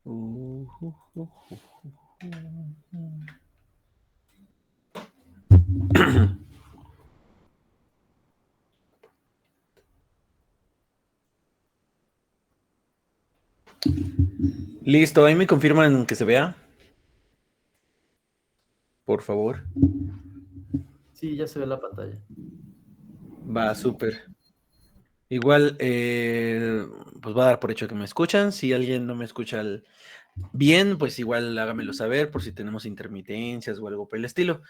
Uh, uh, uh, Listo, ahí me confirman que se vea, por favor. Sí, ya se ve la pantalla. Va, súper. Igual, pues va a dar por hecho que me escuchan. Si alguien no me escucha bien, pues igual hágamelo saber por si tenemos intermitencias o algo por el estilo.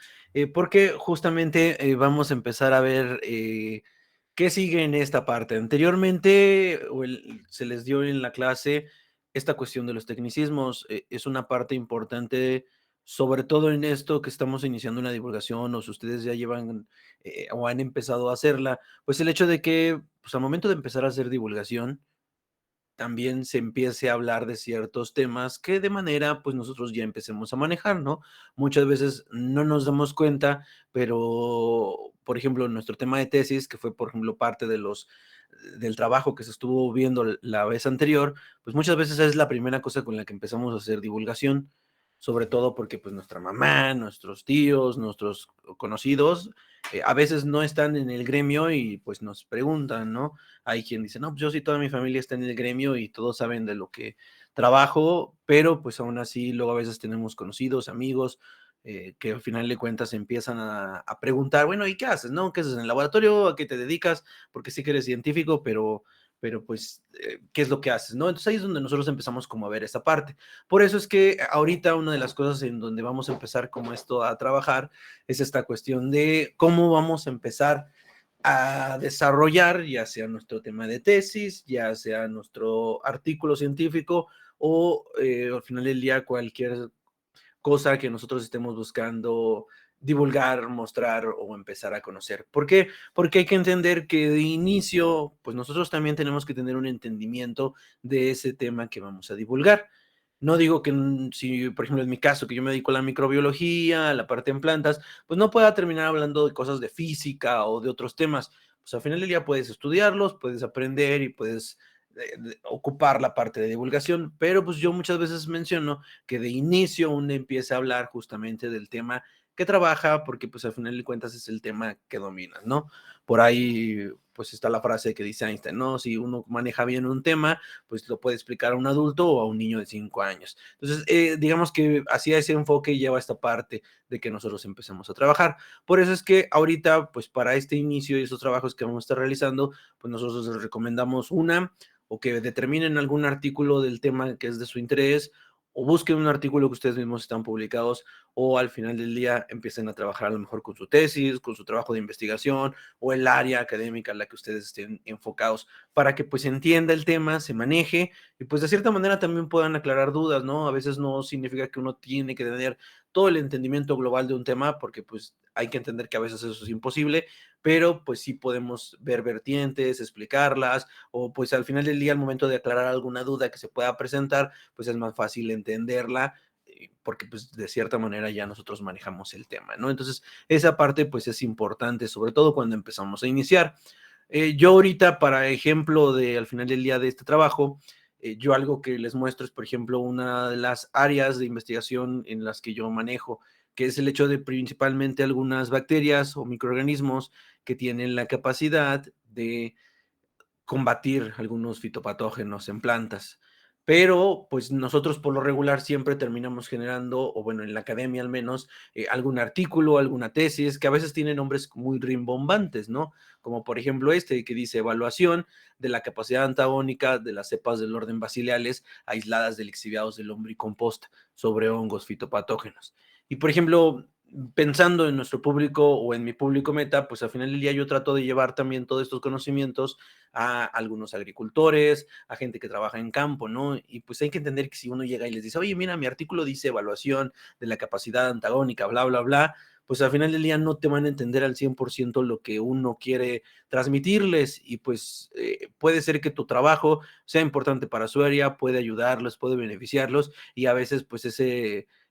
Porque justamente vamos a empezar a ver qué sigue en esta parte. Anteriormente se les dio en la clase esta cuestión de los tecnicismos. Es una parte importante, sobre todo en esto que estamos iniciando una divulgación o si ustedes ya llevan o han empezado a hacerla, pues el hecho de que pues, al momento de empezar a hacer divulgación, también se empiece a hablar de ciertos temas que de manera, pues nosotros ya empecemos a manejar, ¿no? Muchas veces no nos damos cuenta, pero, por ejemplo, nuestro tema de tesis, que fue, por ejemplo, parte de del trabajo que se estuvo viendo la vez anterior, pues muchas veces es la primera cosa con la que empezamos a hacer divulgación, sobre todo porque pues nuestra mamá, nuestros tíos, nuestros conocidos, a veces no están en el gremio y pues nos preguntan, ¿no? Hay quien dice, no, pues yo sí, toda mi familia está en el gremio y todos saben de lo que trabajo, pero pues aún así luego a veces tenemos conocidos, amigos, que al final de cuentas empiezan a preguntar, bueno, ¿y qué haces? ¿No? ¿Qué haces en el laboratorio? ¿A qué te dedicas? Porque sí que eres científico, pero pues, ¿qué es lo que haces? ¿No? Entonces ahí es donde nosotros empezamos como a ver esa parte. Por eso es que ahorita una de las cosas en donde vamos a empezar como esto a trabajar es esta cuestión de cómo vamos a empezar a desarrollar, ya sea nuestro tema de tesis, ya sea nuestro artículo científico o al final del día cualquier cosa que nosotros estemos buscando divulgar, mostrar o empezar a conocer. ¿Por qué? Porque hay que entender que de inicio, pues nosotros también tenemos que tener un entendimiento de ese tema que vamos a divulgar. No digo que si, por ejemplo, en mi caso, que yo me dedico a la microbiología, a la parte en plantas, pues no pueda terminar hablando de cosas de física o de otros temas. Pues al final del día puedes estudiarlos, puedes aprender y puedes ocupar la parte de divulgación, pero pues yo muchas veces menciono que de inicio uno empieza a hablar justamente del tema que trabaja, porque pues al final de cuentas es el tema que domina, ¿no? Por ahí pues está la frase que dice Einstein, ¿no? Si uno maneja bien un tema, pues lo puede explicar a un adulto o a un niño de 5 años. Entonces, digamos que hacia ese enfoque lleva esta parte de que nosotros empecemos a trabajar. Por eso es que ahorita, pues para este inicio y esos trabajos que vamos a estar realizando, pues nosotros les recomendamos o que determinen algún artículo del tema que es de su interés, o busquen un artículo que ustedes mismos están publicados, o al final del día empiecen a trabajar a lo mejor con su tesis, con su trabajo de investigación, o el área académica en la que ustedes estén enfocados, para que pues entienda el tema, se maneje, y pues de cierta manera también puedan aclarar dudas, ¿no? A veces no significa que uno tiene que tener todo el entendimiento global de un tema, porque pues hay que entender que a veces eso es imposible, pero pues sí podemos ver vertientes, explicarlas, o pues al final del día, al momento de aclarar alguna duda que se pueda presentar, pues es más fácil entenderla, porque pues de cierta manera ya nosotros manejamos el tema, ¿no? Entonces, esa parte pues es importante, sobre todo cuando empezamos a iniciar. Yo ahorita, para ejemplo de al final del día de este trabajo, yo algo que les muestro es, por ejemplo, una de las áreas de investigación en las que yo manejo, que es el hecho de principalmente algunas bacterias o microorganismos que tienen la capacidad de combatir algunos fitopatógenos en plantas. Pero pues nosotros por lo regular siempre terminamos generando, o bueno, en la academia al menos, algún artículo, alguna tesis, que a veces tiene nombres muy rimbombantes, ¿no? Como por ejemplo este que dice evaluación de la capacidad antagónica de las cepas del orden baciliales aisladas de lixiviados del lombricomposta sobre hongos fitopatógenos. Y por ejemplo, pensando en nuestro público o en mi público meta, pues al final del día yo trato de llevar también todos estos conocimientos a algunos agricultores, a gente que trabaja en campo, ¿no? Y pues hay que entender que si uno llega y les dice, oye, mira, mi artículo dice evaluación de la capacidad antagónica, bla, bla, bla, pues al final del día no te van a entender al 100% lo que uno quiere transmitirles y pues puede ser que tu trabajo sea importante para su área, puede ayudarlos, puede beneficiarlos y a veces pues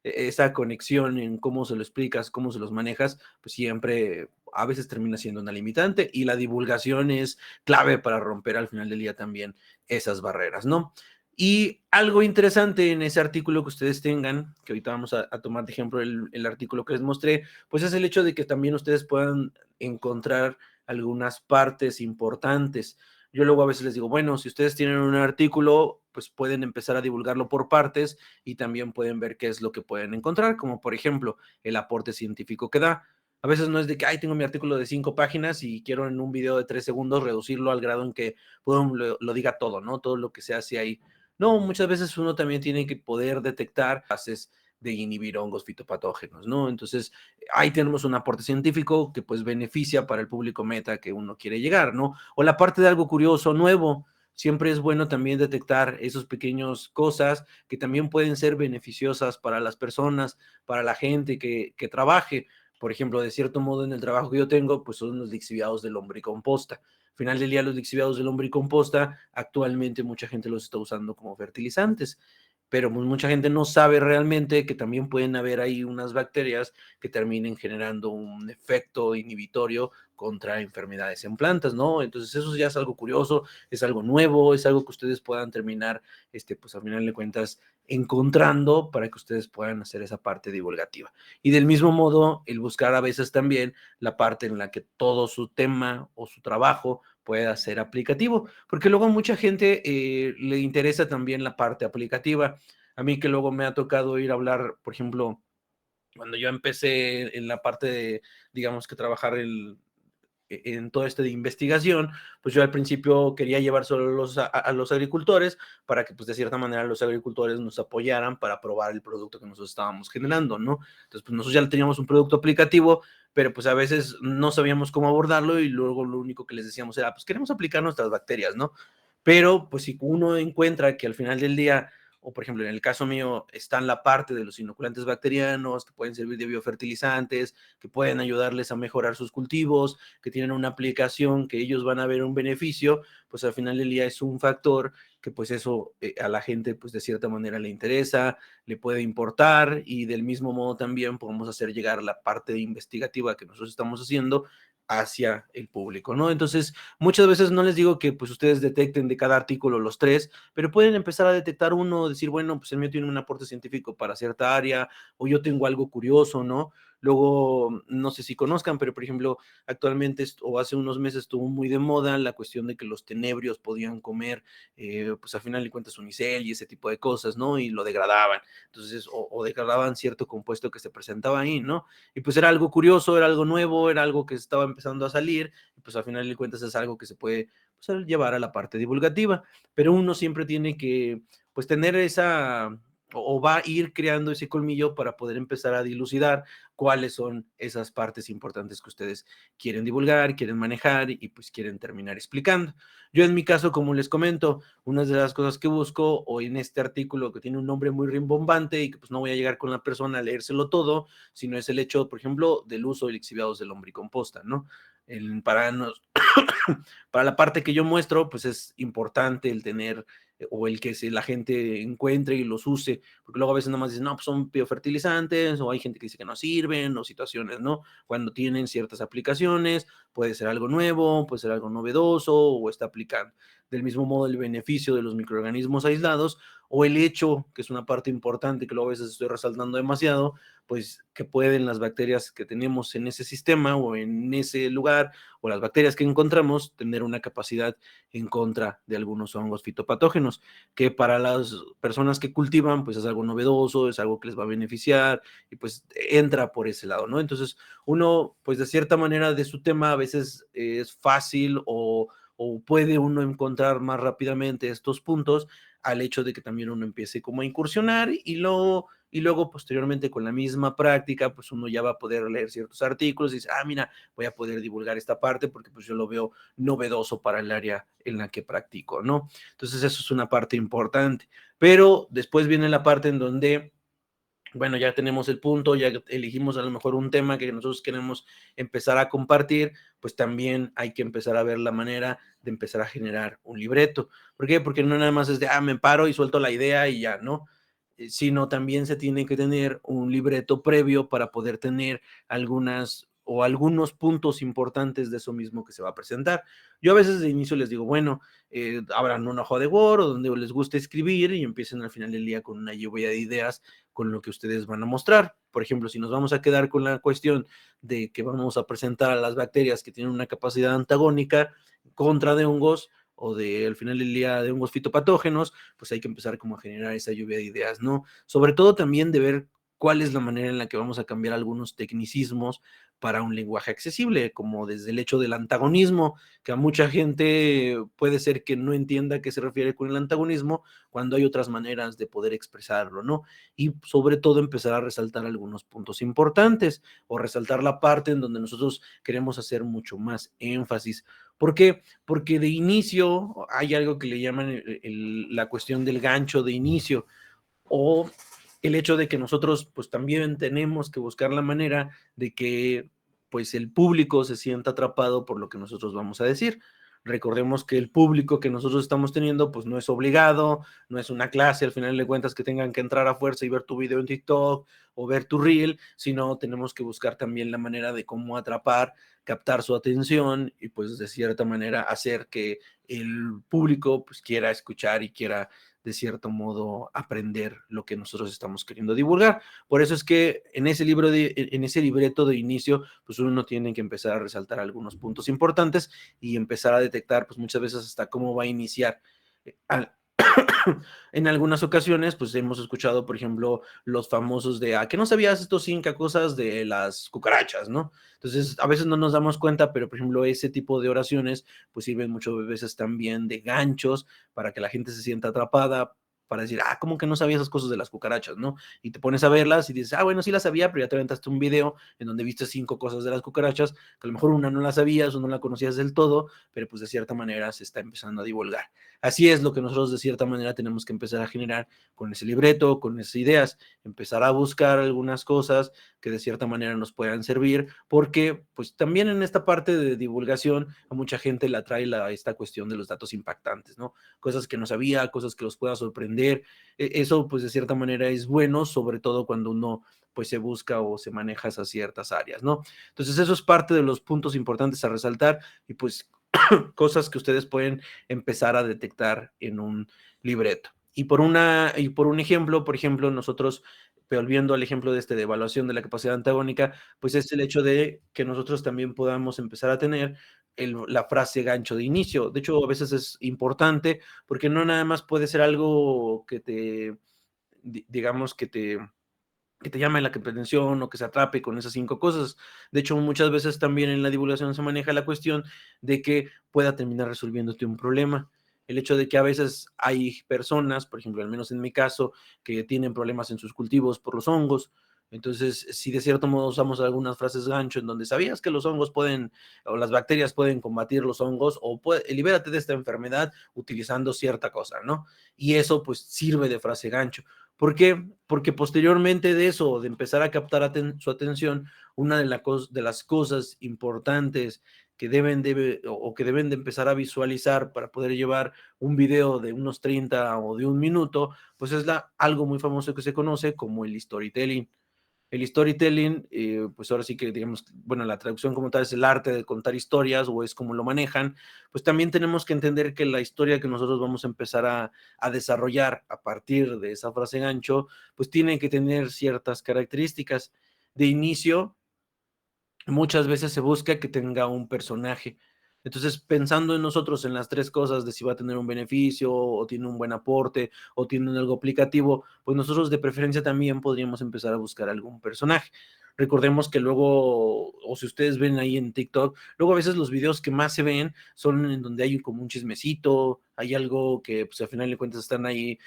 esa conexión en cómo se lo explicas, cómo se los manejas, pues siempre a veces termina siendo una limitante y la divulgación es clave para romper al final del día también esas barreras, ¿no? Y algo interesante en ese artículo que ustedes tengan, que ahorita vamos a tomar de ejemplo el artículo que les mostré, pues es el hecho de que también ustedes puedan encontrar algunas partes importantes. Yo luego a veces les digo, bueno, si ustedes tienen un artículo, pues pueden empezar a divulgarlo por partes y también pueden ver qué es lo que pueden encontrar, como por ejemplo el aporte científico que da. A veces no es de que, ay, tengo mi artículo de 5 páginas y quiero en un video de 3 segundos reducirlo al grado en que lo diga todo, ¿no? Todo lo que se hace ahí. No, muchas veces uno también tiene que poder detectar fases de inhibir hongos fitopatógenos, ¿no? Entonces, ahí tenemos un aporte científico que pues beneficia para el público meta que uno quiere llegar, ¿no? O la parte de algo curioso, nuevo. Siempre es bueno también detectar esos pequeños cosas que también pueden ser beneficiosas para las personas, para la gente que trabaje. Por ejemplo, de cierto modo en el trabajo que yo tengo, pues son los lixiviados de lombricomposta. Al final del día, los lixiviados de lombricomposta, actualmente mucha gente los está usando como fertilizantes, pero mucha gente no sabe realmente que también pueden haber ahí unas bacterias que terminen generando un efecto inhibitorio contra enfermedades en plantas, ¿no? Entonces eso ya es algo curioso, es algo nuevo, es algo que ustedes puedan terminar, pues al final de cuentas, encontrando para que ustedes puedan hacer esa parte divulgativa. Y del mismo modo, el buscar a veces también la parte en la que todo su tema o su trabajo pueda ser aplicativo, porque luego a mucha gente le interesa también la parte aplicativa. A mí que luego me ha tocado ir a hablar, por ejemplo, cuando yo empecé en la parte de, digamos que trabajar en todo este de investigación, pues yo al principio quería llevar solo a los agricultores para que pues de cierta manera los agricultores nos apoyaran para probar el producto que nosotros estábamos generando, ¿no? Entonces pues nosotros ya teníamos un producto aplicativo, pero pues a veces no sabíamos cómo abordarlo y luego lo único que les decíamos era pues queremos aplicar nuestras bacterias, ¿no? Pero pues si uno encuentra que al final del día o por ejemplo en el caso mío está en la parte de los inoculantes bacterianos que pueden servir de biofertilizantes, que pueden ayudarles a mejorar sus cultivos, que tienen una aplicación que ellos van a ver un beneficio, pues al final del día es un factor que pues eso a la gente pues de cierta manera le interesa, le puede importar y del mismo modo también podemos hacer llegar la parte investigativa que nosotros estamos haciendo hacia el público, ¿no? Entonces, muchas veces no les digo que pues ustedes detecten de cada artículo los tres, pero pueden empezar a detectar uno, decir, bueno, pues el mío tiene un aporte científico para cierta área, o yo tengo algo curioso, ¿no? Luego, no sé si conozcan, pero por ejemplo, actualmente o hace unos meses estuvo muy de moda la cuestión de que los tenebrios podían comer, pues al final de cuentas, unicel y ese tipo de cosas, ¿no? Y lo degradaban. Entonces, o degradaban cierto compuesto que se presentaba ahí, ¿no? Y pues era algo curioso, era algo nuevo, era algo que estaba empezando a salir, y pues al final de cuentas es algo que se puede pues, llevar a la parte divulgativa, pero uno siempre tiene que pues tener esa o va a ir creando ese colmillo para poder empezar a dilucidar cuáles son esas partes importantes que ustedes quieren divulgar, quieren manejar y pues quieren terminar explicando. Yo en mi caso, como les comento, una de las cosas que busco o en este artículo que tiene un nombre muy rimbombante y que pues no voy a llegar con la persona a leérselo todo, sino es el hecho, por ejemplo, del uso de lixiviados de lombricomposta, ¿no? Para, para la parte que yo muestro, pues es importante el tener o el que la gente encuentre y los use, porque luego a veces nomás dicen, no, pues son biofertilizantes, o hay gente que dice que no sirven, o situaciones, ¿no? Cuando tienen ciertas aplicaciones, puede ser algo nuevo, puede ser algo novedoso, o está aplicando. Del mismo modo, el beneficio de los microorganismos aislados, o el hecho, que es una parte importante que luego a veces estoy resaltando demasiado, pues que pueden las bacterias que tenemos en ese sistema o en ese lugar, o las bacterias que encontramos, tener una capacidad en contra de algunos hongos fitopatógenos, que para las personas que cultivan, pues es algo novedoso, es algo que les va a beneficiar y pues entra por ese lado, ¿no? Entonces, uno, pues de cierta manera de su tema a veces es fácil o puede uno encontrar más rápidamente estos puntos al hecho de que también uno empiece como a incursionar y luego posteriormente con la misma práctica, pues uno ya va a poder leer ciertos artículos y dice, ah, mira, voy a poder divulgar esta parte porque pues yo lo veo novedoso para el área en la que practico, ¿no? Entonces eso es una parte importante. Pero después viene la parte en donde bueno, ya tenemos el punto, ya elegimos a lo mejor un tema que nosotros queremos empezar a compartir, pues también hay que empezar a ver la manera de empezar a generar un libreto. ¿Por qué? Porque no nada más es de, me paro y suelto la idea y ya, ¿no? Sino también se tiene que tener un libreto previo para poder tener algunas o algunos puntos importantes de eso mismo que se va a presentar. Yo a veces de inicio les digo, bueno, abran una hoja de Word o donde les guste escribir y empiecen al final del día con una lluvia de ideas con lo que ustedes van a mostrar. Por ejemplo, si nos vamos a quedar con la cuestión de que vamos a presentar a las bacterias que tienen una capacidad antagónica contra de hongos, o de al final del día de hongos fitopatógenos, pues hay que empezar como a generar esa lluvia de ideas, ¿no? Sobre todo también de ver cuál es la manera en la que vamos a cambiar algunos tecnicismos para un lenguaje accesible, como desde el hecho del antagonismo, que a mucha gente puede ser que no entienda a qué se refiere con el antagonismo, cuando hay otras maneras de poder expresarlo, ¿no? Y sobre todo empezar a resaltar algunos puntos importantes o resaltar la parte en donde nosotros queremos hacer mucho más énfasis. ¿Por qué? Porque de inicio hay algo que le llaman la cuestión del gancho de inicio, o el hecho de que nosotros pues también tenemos que buscar la manera de que pues el público se sienta atrapado por lo que nosotros vamos a decir. Recordemos que el público que nosotros estamos teniendo pues no es obligado, no es una clase al final de cuentas que tengan que entrar a fuerza y ver tu video en TikTok o ver tu reel, sino tenemos que buscar también la manera de cómo atrapar, captar su atención y pues de cierta manera hacer que el público pues quiera escuchar y quiera de cierto modo aprender lo que nosotros estamos queriendo divulgar. Por eso es que en ese libreto de inicio, pues uno tiene que empezar a resaltar algunos puntos importantes y empezar a detectar, pues muchas veces hasta cómo va a iniciar. En algunas ocasiones, pues hemos escuchado, por ejemplo, los famosos de, ¿a qué no sabías estos 5 cosas de las cucarachas, no? Entonces, a veces no nos damos cuenta, pero por ejemplo, ese tipo de oraciones, pues sirven muchas veces también de ganchos para que la gente se sienta atrapada, para decir, ¿cómo que no sabía esas cosas de las cucarachas, no? Y te pones a verlas y dices, bueno, sí las sabía, pero ya te aventaste un video en donde viste 5 cosas de las cucarachas, que a lo mejor una no la sabías o no la conocías del todo, pero pues de cierta manera se está empezando a divulgar. Así es lo que nosotros de cierta manera tenemos que empezar a generar con ese libreto, con esas ideas, empezar a buscar algunas cosas que de cierta manera nos puedan servir, porque pues también en esta parte de divulgación a mucha gente le atrae esta cuestión de los datos impactantes, ¿no? Cosas que no sabía, cosas que los pueda sorprender, eso pues de cierta manera es bueno, sobre todo cuando uno pues se busca o se maneja esas ciertas áreas, ¿no? Entonces eso es parte de los puntos importantes a resaltar y pues cosas que ustedes pueden empezar a detectar en un libreto. Y por un ejemplo, por ejemplo, nosotros, volviendo al ejemplo de evaluación de la capacidad antagónica, pues es el hecho de que nosotros también podamos empezar a tener la frase gancho de inicio. De hecho, a veces es importante porque no nada más puede ser algo que digamos, que te llame la atención o que se atrape con esas 5 cosas. De hecho, muchas veces también en la divulgación se maneja la cuestión de que pueda terminar resolviéndote un problema. El hecho de que a veces hay personas, por ejemplo, al menos en mi caso, que tienen problemas en sus cultivos por los hongos. Entonces, si de cierto modo usamos algunas frases gancho en donde sabías que los hongos pueden, o las bacterias pueden combatir los hongos, o libérate de esta enfermedad utilizando cierta cosa, ¿no? Y eso pues sirve de frase gancho. ¿Por qué? Porque posteriormente de eso, de empezar a captar su atención, una de las cosas importantes que que deben de empezar a visualizar para poder llevar un video de unos 30 o de 1 minuto, pues es algo muy famoso que se conoce como el storytelling. El storytelling, pues ahora sí que digamos, bueno, la traducción como tal es el arte de contar historias o es como lo manejan, pues también tenemos que entender que la historia que nosotros vamos a empezar a desarrollar a partir de esa frase gancho, pues tiene que tener ciertas características. De inicio, muchas veces se busca que tenga un personaje. Entonces, pensando en nosotros en las 3 cosas de si va a tener un beneficio o tiene un buen aporte o tiene algo aplicativo, pues nosotros de preferencia también podríamos empezar a buscar algún personaje. Recordemos que luego, o si ustedes ven ahí en TikTok, luego a veces los videos que más se ven son en donde hay como un chismecito, hay algo que pues al final de cuentas están ahí,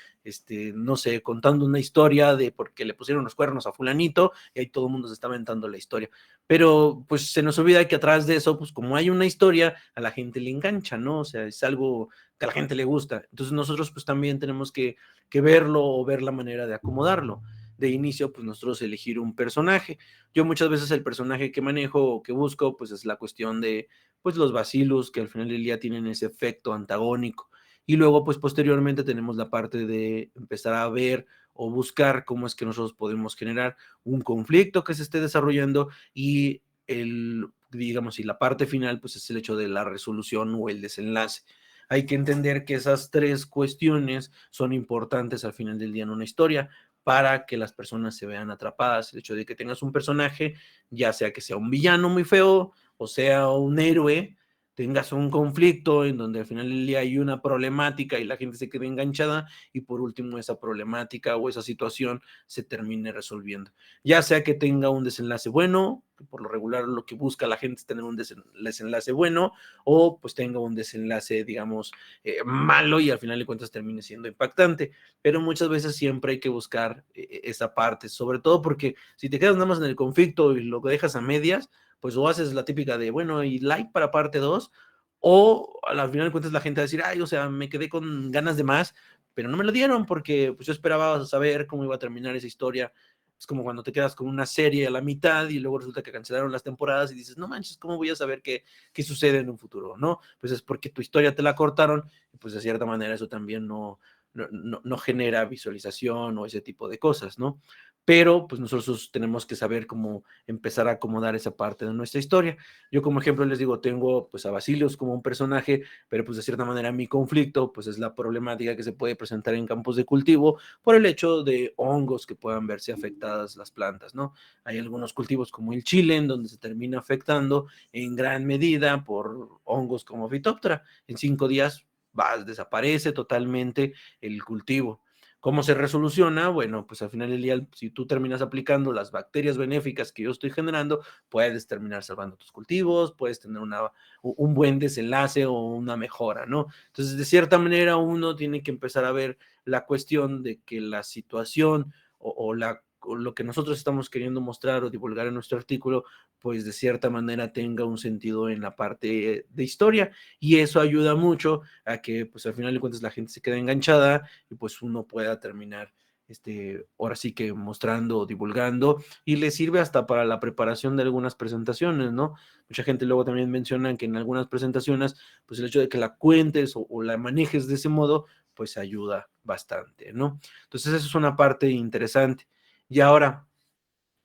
no sé, contando una historia de por qué le pusieron los cuernos a fulanito y ahí todo el mundo se está aventando la historia. Pero pues se nos olvida que atrás de eso, pues como hay una historia, a la gente le engancha, ¿no? O sea, es algo que a la gente le gusta. Entonces nosotros pues también tenemos que verlo o ver la manera de acomodarlo. De inicio, pues nosotros elegir un personaje. Yo muchas veces el personaje que manejo o que busco, pues es la cuestión de, pues los bacillus, que al final del día tienen ese efecto antagónico. Y luego, pues posteriormente tenemos la parte de empezar a ver o buscar cómo es que nosotros podemos generar un conflicto que se esté desarrollando y digamos, y la parte final, pues es el hecho de la resolución o el desenlace. Hay que entender que esas tres cuestiones son importantes al final del día en una historia para que las personas se vean atrapadas. El hecho de que tengas un personaje, ya sea que sea un villano muy feo o sea un héroe, tengas un conflicto en donde al final del día hay una problemática y la gente se quede enganchada y por último esa problemática o esa situación se termine resolviendo. Ya sea que tenga un desenlace bueno, que por lo regular lo que busca la gente es tener un desenlace bueno, o pues tenga un desenlace, digamos, malo y al final de cuentas termine siendo impactante. Pero muchas veces siempre hay que buscar esa parte, sobre todo porque si te quedas nada más en el conflicto y lo que dejas a medias, pues o haces la típica de, bueno, y like para parte 2, o al final de cuentas la gente va a decir, ay, o sea, me quedé con ganas de más, pero no me lo dieron porque pues yo esperaba saber cómo iba a terminar esa historia. Es como cuando te quedas con una serie a la mitad y luego resulta que cancelaron las temporadas y dices, no manches, ¿cómo voy a saber qué sucede en un futuro? ¿No? Pues es porque tu historia te la cortaron y pues de cierta manera eso también no genera visualización o ese tipo de cosas, ¿no? Pero pues nosotros tenemos que saber cómo empezar a acomodar esa parte de nuestra historia. Yo como ejemplo les digo, tengo pues a Basilios como un personaje, pero pues de cierta manera mi conflicto pues es la problemática que se puede presentar en campos de cultivo por el hecho de hongos que puedan verse afectadas las plantas, ¿no? Hay algunos cultivos como el chile en donde se termina afectando en gran medida por hongos como Phytophthora. En 5 días desaparece totalmente el cultivo. ¿Cómo se resoluciona? Bueno, pues al final del día, si tú terminas aplicando las bacterias benéficas que yo estoy generando, puedes terminar salvando tus cultivos, puedes tener un buen desenlace o una mejora, ¿no? Entonces, de cierta manera, uno tiene que empezar a ver la cuestión de que la situación o lo que nosotros estamos queriendo mostrar o divulgar en nuestro artículo, pues de cierta manera tenga un sentido en la parte de historia. Y eso ayuda mucho a que, pues al final de cuentas, la gente se quede enganchada y pues uno pueda terminar ahora sí que mostrando o divulgando y le sirve hasta para la preparación de algunas presentaciones, ¿no? Mucha gente luego también menciona que en algunas presentaciones, pues el hecho de que la cuentes o la manejes de ese modo, pues ayuda bastante, ¿no? Entonces eso es una parte interesante. Y ahora,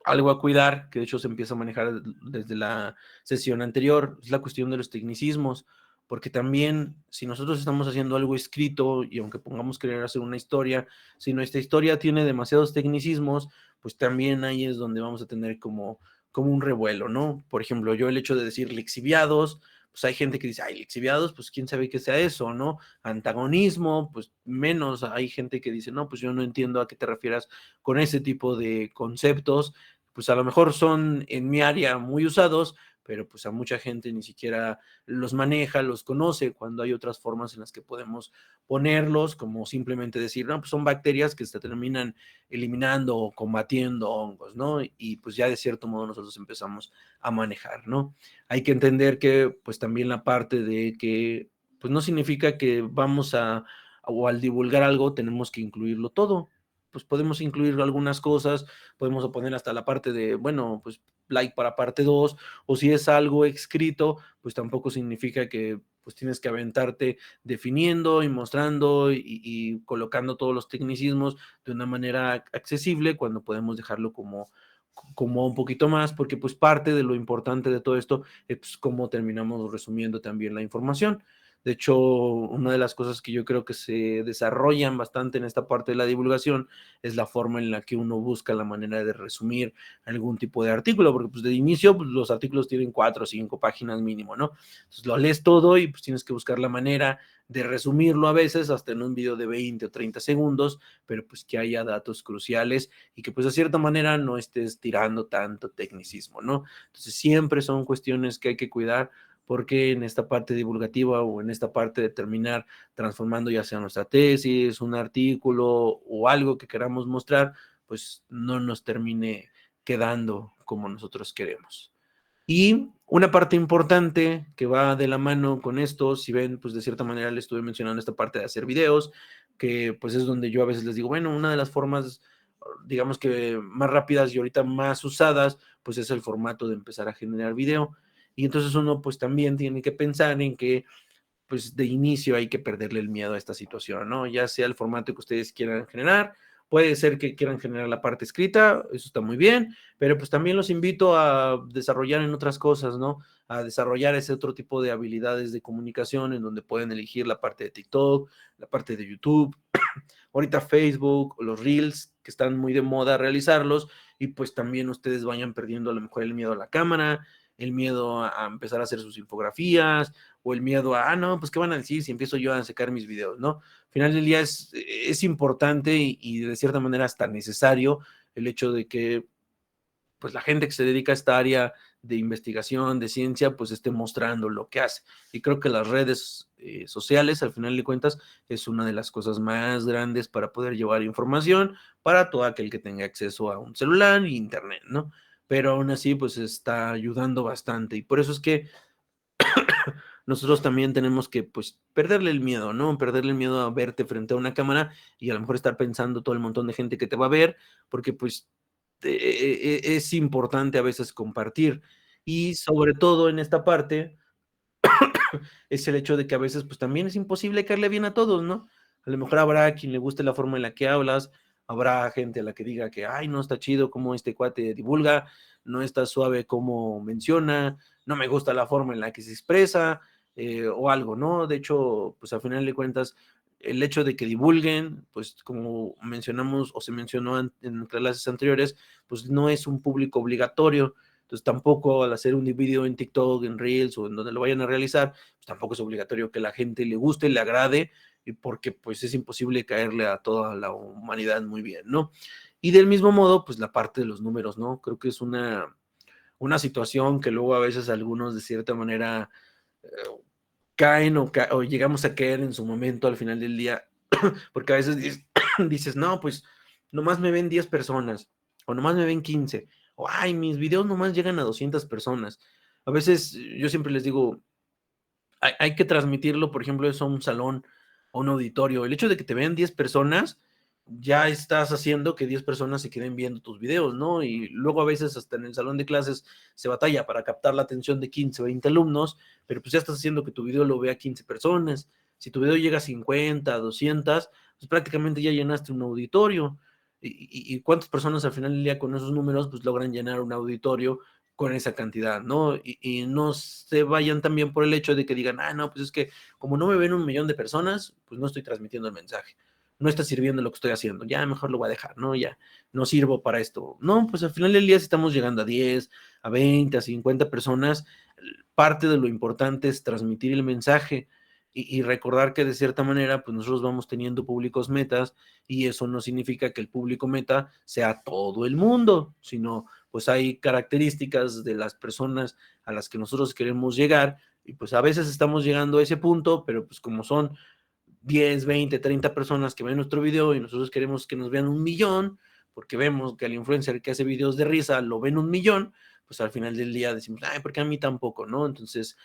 algo a cuidar, que de hecho se empieza a manejar desde la sesión anterior, es la cuestión de los tecnicismos, porque también si nosotros estamos haciendo algo escrito y aunque pongamos querer hacer una historia, si nuestra historia tiene demasiados tecnicismos, pues también ahí es donde vamos a tener como un revuelo, ¿no? Por ejemplo, yo el hecho de decir lixiviados, pues hay gente que dice, ay, lixiviados, pues quién sabe qué sea eso, ¿no? Antagonismo, pues menos, hay gente que dice, no, pues yo no entiendo a qué te refieras con ese tipo de conceptos, pues a lo mejor son en mi área muy usados, pero pues a mucha gente ni siquiera los maneja, los conoce, cuando hay otras formas en las que podemos ponerlos, como simplemente decir, no, pues son bacterias que se terminan eliminando o combatiendo hongos, ¿no? Y pues ya de cierto modo nosotros empezamos a manejar, ¿no? Hay que entender que pues también la parte de que pues no significa que vamos o al divulgar algo tenemos que incluirlo todo, pues podemos incluir algunas cosas, podemos poner hasta la parte de, bueno, pues like para parte 2, o si es algo escrito, pues tampoco significa que pues tienes que aventarte definiendo y mostrando y colocando todos los tecnicismos de una manera accesible cuando podemos dejarlo como un poquito más, porque pues parte de lo importante de todo esto es pues, cómo terminamos resumiendo también la información. De hecho, una de las cosas que yo creo que se desarrollan bastante en esta parte de la divulgación es la forma en la que uno busca la manera de resumir algún tipo de artículo, porque pues de inicio pues, los artículos tienen 4 o 5 páginas mínimo, ¿no? Entonces lo lees todo y pues tienes que buscar la manera de resumirlo a veces hasta en un video de 20 o 30 segundos, pero pues que haya datos cruciales y que pues de cierta manera no estés tirando tanto tecnicismo, ¿no? Entonces siempre son cuestiones que hay que cuidar porque en esta parte divulgativa o en esta parte de terminar transformando ya sea nuestra tesis, un artículo o algo que queramos mostrar, pues no nos termine quedando como nosotros queremos. Y una parte importante que va de la mano con esto, si ven, pues de cierta manera les estuve mencionando esta parte de hacer videos, que pues es donde yo a veces les digo, bueno, una de las formas, digamos que más rápidas y ahorita más usadas, pues es el formato de empezar a generar video. Y entonces uno pues también tiene que pensar en que pues de inicio hay que perderle el miedo a esta situación, ¿no? Ya sea el formato que ustedes quieran generar, Puede ser que quieran generar la parte escrita, eso está muy bien, pero pues también los invito a desarrollar en otras cosas, ¿no? A desarrollar ese otro tipo de habilidades de comunicación en donde pueden elegir la parte de TikTok, la parte de YouTube, ahorita Facebook, los Reels, que están muy de moda realizarlos, y pues también ustedes vayan perdiendo a lo mejor el miedo a la cámara, el miedo a empezar a hacer sus infografías, o el miedo a, no, pues qué van a decir si empiezo yo a sacar mis videos, ¿no? Al final del día es importante y de cierta manera hasta necesario el hecho de que pues la gente que se dedica a esta área de investigación, de ciencia, pues esté mostrando lo que hace. Y creo que las redes sociales, al final de cuentas, es una de las cosas más grandes para poder llevar información para todo aquel que tenga acceso a un celular e internet, ¿no? Pero aún así, pues está ayudando bastante. Y por eso es que nosotros también tenemos que, pues, perderle el miedo, ¿no? Perderle el miedo a verte frente a una cámara y a lo mejor estar pensando todo el montón de gente que te va a ver, porque pues es importante a veces compartir. Y sobre todo en esta parte es el hecho de que a veces pues también es imposible caerle bien a todos, ¿no? A lo mejor habrá quien le guste la forma en la que hablas, habrá gente a la que diga que, ay, no está chido como este cuate divulga, no está suave como menciona, no me gusta la forma en la que se expresa, o algo, ¿no? De hecho, pues al final de cuentas, el hecho de que divulguen, pues como mencionamos o se mencionó en clases anteriores, pues no es un público obligatorio. Entonces tampoco al hacer un video en TikTok, en Reels o en donde lo vayan a realizar, pues tampoco es obligatorio que la gente le guste, le agrade, y porque pues es imposible caerle a toda la humanidad muy bien, ¿no? Y del mismo modo, pues la parte de los números, ¿no? Creo que es una situación que luego a veces algunos de cierta manera eh, caen o llegamos a caer en su momento al final del día, porque a veces dices, no, pues nomás me ven 10 personas, o nomás me ven 15, o ay, mis videos nomás llegan a 200 personas. A veces yo siempre les digo, hay que transmitirlo, por ejemplo, eso a un salón, a un auditorio. El hecho de que te vean 10 personas, ya estás haciendo que 10 personas se queden viendo tus videos, ¿no? Y luego a veces hasta en el salón de clases se batalla para captar la atención de 15 o 20 alumnos, pero pues ya estás haciendo que tu video lo vea 15 personas. Si tu video llega a 50, 200, pues prácticamente ya llenaste un auditorio. ¿Y cuántas personas al final del día con esos números pues logran llenar un auditorio con esa cantidad, ¿no? Y no se vayan también por el hecho de que digan, ah, no, pues es que como no me ven 1 millón de personas, pues no estoy transmitiendo el mensaje, no está sirviendo lo que estoy haciendo, ya mejor lo voy a dejar, ¿no? Ya no sirvo para esto. No, pues al final del día si estamos llegando a 10, a 20, a 50 personas, parte de lo importante es transmitir el mensaje y recordar que de cierta manera, pues nosotros vamos teniendo públicos metas y eso no significa que el público meta sea todo el mundo, sino pues hay características de las personas a las que nosotros queremos llegar y pues a veces estamos llegando a ese punto, pero pues como son 10, 20, 30 personas que ven nuestro video y nosotros queremos que nos vean 1 millón, porque vemos que el influencer que hace videos de risa lo ven 1 millón, pues al final del día decimos, ay, ¿por qué a mí tampoco? ¿No? Entonces,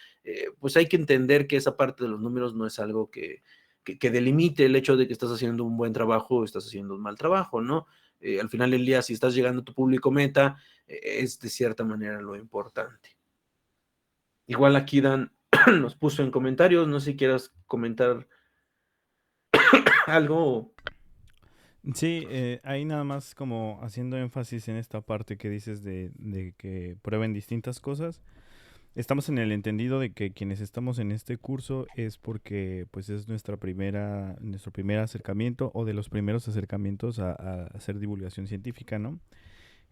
pues hay que entender que esa parte de los números no es algo que delimite el hecho de que estás haciendo un buen trabajo o estás haciendo un mal trabajo, ¿no? Al final del día, si estás llegando a tu público meta, es de cierta manera lo importante. Igual aquí Dan nos puso en comentarios, no sé si quieras comentar algo. Sí, ahí nada más como haciendo énfasis en esta parte que dices de que prueben distintas cosas. Estamos en el entendido de que quienes estamos en este curso es porque pues es nuestro primer acercamiento o de los primeros acercamientos a hacer divulgación científica, ¿no?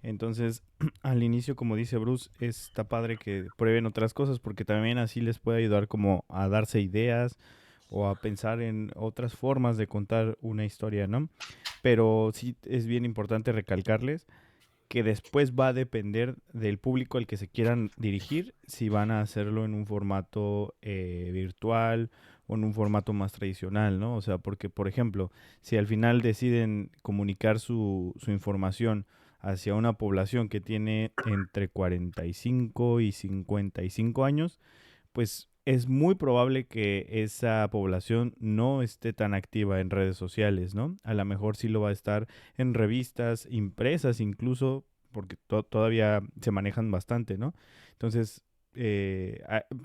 Entonces, al inicio, como dice Bruce, está padre que prueben otras cosas porque también así les puede ayudar como a darse ideas o a pensar en otras formas de contar una historia, ¿no? Pero sí es bien importante recalcarles que después va a depender del público al que se quieran dirigir, si van a hacerlo en un formato virtual o en un formato más tradicional, ¿no? O sea, porque, por ejemplo, si al final deciden comunicar su información hacia una población que tiene entre 45 y 55 años, pues es muy probable que esa población no esté tan activa en redes sociales, ¿no? A lo mejor sí lo va a estar en revistas impresas incluso, porque todavía se manejan bastante, ¿no? Entonces,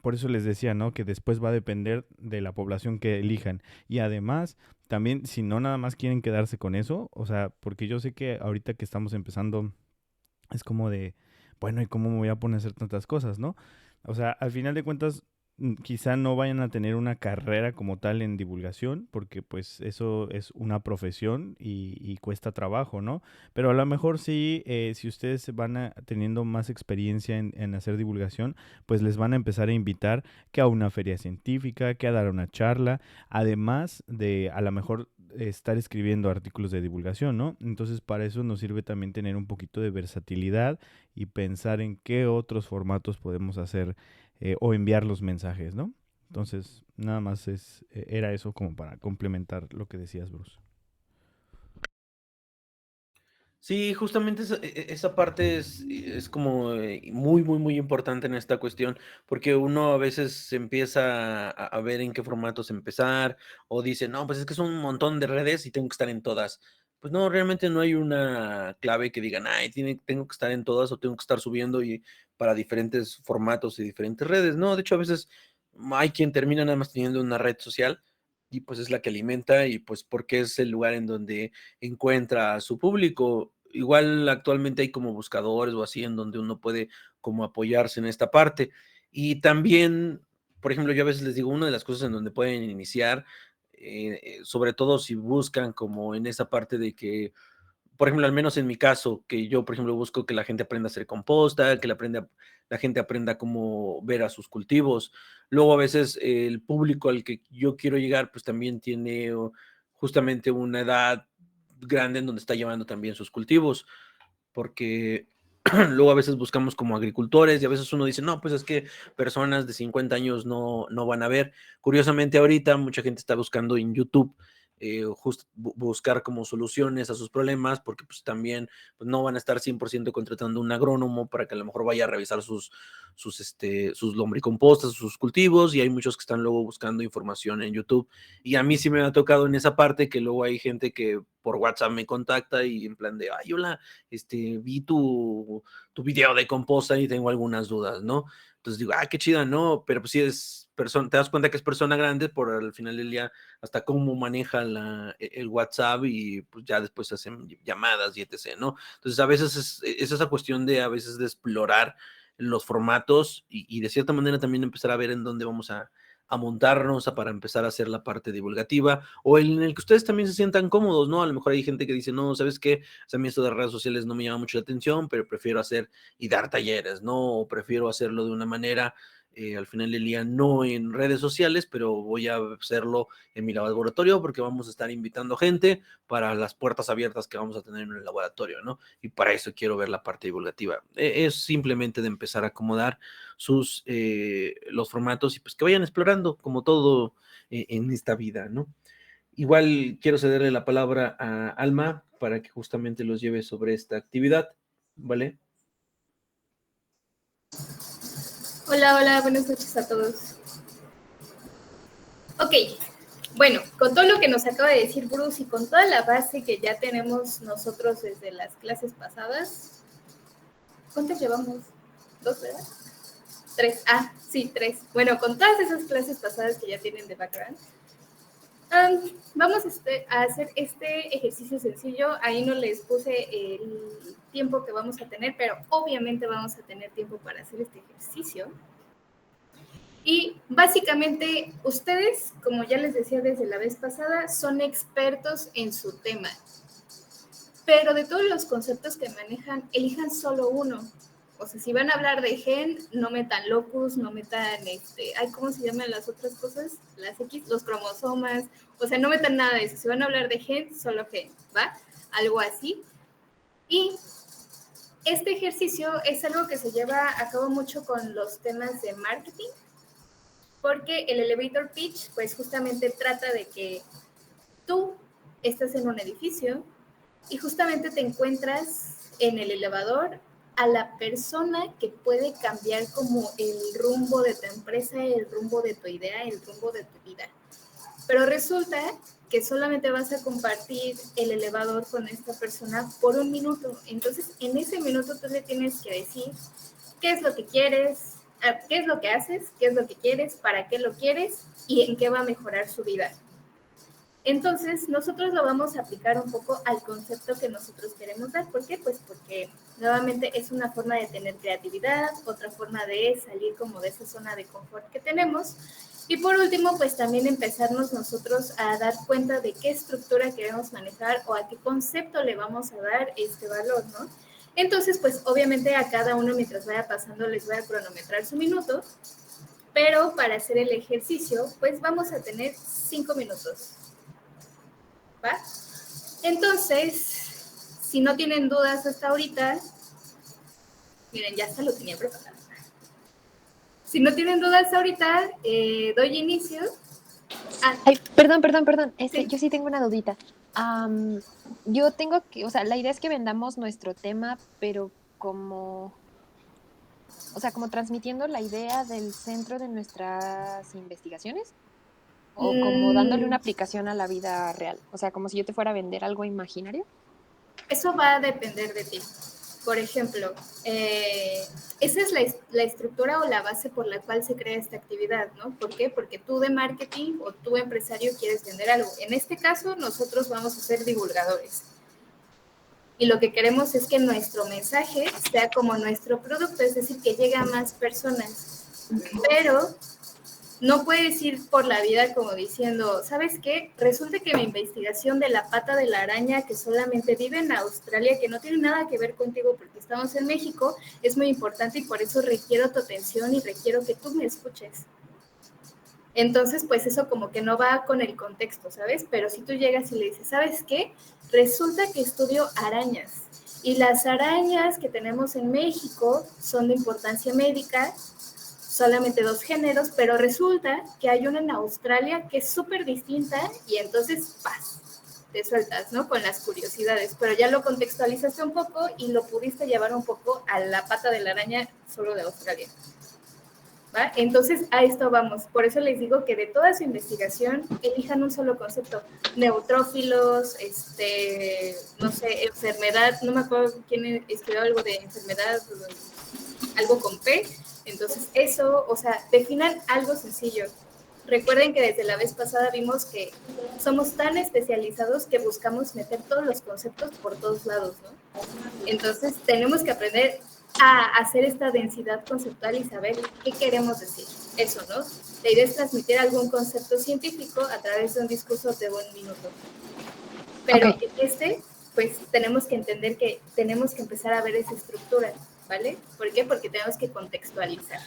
por eso les decía, ¿no? Que después va a depender de la población que elijan. Y además, también, si no nada más quieren quedarse con eso, o sea, porque yo sé que ahorita que estamos empezando, es como de, bueno, ¿y cómo me voy a poner a hacer tantas cosas, no? O sea, al final de cuentas, quizá no vayan a tener una carrera como tal en divulgación, porque pues eso es una profesión y cuesta trabajo, ¿no? Pero a lo mejor sí, si ustedes teniendo más experiencia en hacer divulgación, pues les van a empezar a invitar que a una feria científica, que a dar una charla, además de a lo mejor estar escribiendo artículos de divulgación, ¿no? Entonces para eso nos sirve también tener un poquito de versatilidad y pensar en qué otros formatos podemos hacer o enviar los mensajes, ¿no? Entonces, nada más era eso como para complementar lo que decías, Bruce. Sí, justamente esa parte es como muy, muy, muy importante en esta cuestión, porque uno a veces se empieza a ver en qué formatos empezar, o dice, no, pues es que son un montón de redes y tengo que estar en todas. Pues no, realmente no hay una clave que digan, ay, tengo que estar en todas o tengo que estar subiendo y para diferentes formatos y diferentes redes. No, de hecho, a veces hay quien termina nada más teniendo una red social y pues es la que alimenta y pues porque es el lugar en donde encuentra a su público. Igual actualmente hay como buscadores o así en donde uno puede como apoyarse en esta parte. Y también, por ejemplo, yo a veces les digo, una de las cosas en donde pueden iniciar, sobre todo si buscan como en esa parte de que por ejemplo, al menos en mi caso, que yo, por ejemplo, busco que la gente aprenda a hacer composta, que la gente aprenda cómo ver a sus cultivos. Luego, a veces, el público al que yo quiero llegar, pues también tiene justamente una edad grande en donde está llevando también sus cultivos, porque luego a veces buscamos como agricultores y a veces uno dice, no, pues es que personas de 50 años no van a ver. Curiosamente ahorita mucha gente está buscando en YouTube buscar como soluciones a sus problemas porque pues también pues, no van a estar 100% contratando un agrónomo para que a lo mejor vaya a revisar sus lombricompostas, sus cultivos y hay muchos que están luego buscando información en YouTube y a mí sí me ha tocado en esa parte que luego hay gente que por WhatsApp me contacta y en plan de, ay, hola, vi tu video de composta y tengo algunas dudas, ¿no? Entonces digo, qué chida, ¿no? Pero pues sí es persona, te das cuenta que es persona grande por al final del día hasta cómo maneja el WhatsApp y pues ya después hacen llamadas y etc., ¿no? Entonces a veces es esa cuestión de a veces de explorar los formatos y de cierta manera también empezar a ver en dónde vamos a montarnos para empezar a hacer la parte divulgativa o en el que ustedes también se sientan cómodos, ¿no? A lo mejor hay gente que dice, no, ¿sabes qué? O sea, a mí esto de redes sociales no me llama mucho la atención, pero prefiero hacer y dar talleres, ¿no? O prefiero hacerlo de una manera, al final del día, no en redes sociales, pero voy a hacerlo en mi laboratorio porque vamos a estar invitando gente para las puertas abiertas que vamos a tener en el laboratorio, ¿no? Y para eso quiero ver la parte divulgativa. Es simplemente de empezar a acomodar los formatos y pues que vayan explorando como todo en esta vida, ¿no? Igual quiero cederle la palabra a Alma para que justamente los lleve sobre esta actividad, ¿vale? Hola, hola, buenas noches a todos. Ok, bueno, con todo lo que nos acaba de decir Bruce y con toda la base que ya tenemos nosotros desde las clases pasadas, ¿cuántas llevamos? ¿2, verdad? 3, sí, 3. Bueno, con todas esas clases pasadas que ya tienen de background, vamos a hacer este ejercicio sencillo. Ahí no les puse el tiempo que vamos a tener, pero obviamente vamos a tener tiempo para hacer este ejercicio. Y básicamente ustedes, como ya les decía desde la vez pasada, son expertos en su tema. Pero de todos los conceptos que manejan, elijan solo uno. O sea, si van a hablar de gen, no metan locus, no metan, ¿cómo se llaman las otras cosas? Las X, los cromosomas. O sea, no metan nada de eso. Si van a hablar de gen, solo gen, ¿va? Algo así. Y este ejercicio es algo que se lleva a cabo mucho con los temas de marketing, porque el elevator pitch, pues justamente trata de que tú estás en un edificio y justamente te encuentras en el elevador a la persona que puede cambiar como el rumbo de tu empresa, el rumbo de tu idea, el rumbo de tu vida. Pero resulta que solamente vas a compartir el elevador con esta persona por 1 minuto. Entonces, en ese minuto tú le tienes que decir qué es lo que quieres, qué es lo que haces, qué es lo que quieres, para qué lo quieres y en qué va a mejorar su vida. Entonces, nosotros lo vamos a aplicar un poco al concepto que nosotros queremos dar. ¿Por qué? Pues porque nuevamente es una forma de tener creatividad, otra forma de salir como de esa zona de confort que tenemos. Y por último, pues también empezarnos nosotros a dar cuenta de qué estructura queremos manejar o a qué concepto le vamos a dar este valor, ¿no? Entonces, pues obviamente a cada uno mientras vaya pasando les voy a cronometrar su minuto, pero para hacer el ejercicio, pues vamos a tener 5 minutos. ¿Va? Entonces, si no tienen dudas hasta ahorita, miren, ya hasta lo tenía preparado. Si no tienen dudas ahorita, doy inicio. Ay, perdón. Sí. Yo sí tengo una dudita. Yo tengo que, o sea, la idea es que vendamos nuestro tema, pero como, o sea, como transmitiendo la idea del centro de nuestras investigaciones, o como dándole una aplicación a la vida real. O sea, como si yo te fuera a vender algo imaginario. Eso va a depender de ti. Por ejemplo, esa es la estructura o la base por la cual se crea esta actividad, ¿no? ¿Por qué? Porque tú de marketing o tú empresario quieres vender algo. En este caso, nosotros vamos a ser divulgadores. Y lo que queremos es que nuestro mensaje sea como nuestro producto, es decir, que llegue a más personas. Pero no puedes ir por la vida como diciendo, ¿sabes qué? Resulta que mi investigación de la pata de la araña que solamente vive en Australia, que no tiene nada que ver contigo porque estamos en México, es muy importante y por eso requiero tu atención y requiero que tú me escuches. Entonces, pues eso como que no va con el contexto, ¿sabes? Pero si tú llegas y le dices, ¿sabes qué? Resulta que estudio arañas y las arañas que tenemos en México son de importancia médica, solamente 2 géneros, pero resulta que hay una en Australia que es súper distinta y entonces, ¡paz! Te sueltas, ¿no? Con las curiosidades, pero ya lo contextualizaste un poco y lo pudiste llevar un poco a la pata de la araña solo de Australia. ¿Va? Entonces, a esto vamos. Por eso les digo que de toda su investigación, elijan un solo concepto. Neutrófilos, no sé, enfermedad, no me acuerdo quién estudió algo de enfermedad, algo con P. Entonces, eso, o sea, definan algo sencillo. Recuerden que desde la vez pasada vimos que somos tan especializados que buscamos meter todos los conceptos por todos lados, ¿no? Entonces, tenemos que aprender a hacer esta densidad conceptual y saber qué queremos decir. Eso, ¿no? La idea es transmitir algún concepto científico a través de un discurso de 1 minuto. Pero Ok. pues tenemos que entender que tenemos que empezar a ver esa estructura, ¿vale? ¿Por qué? Porque tenemos que contextualizar.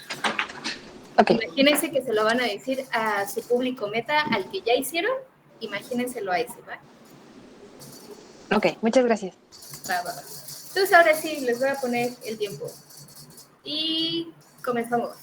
Ok. Imagínense que se lo van a decir a su público meta, al que ya hicieron, imagínenselo a ese, ¿va? Ok, muchas gracias. Va. Entonces ahora sí, les voy a poner el tiempo. Y comenzamos.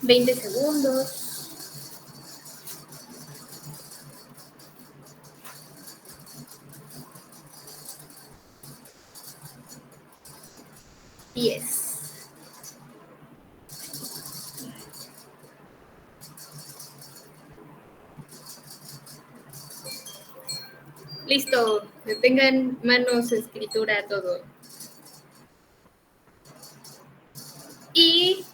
$20 segundos. Yes. Listo, detengan manos, escritura, todo. Y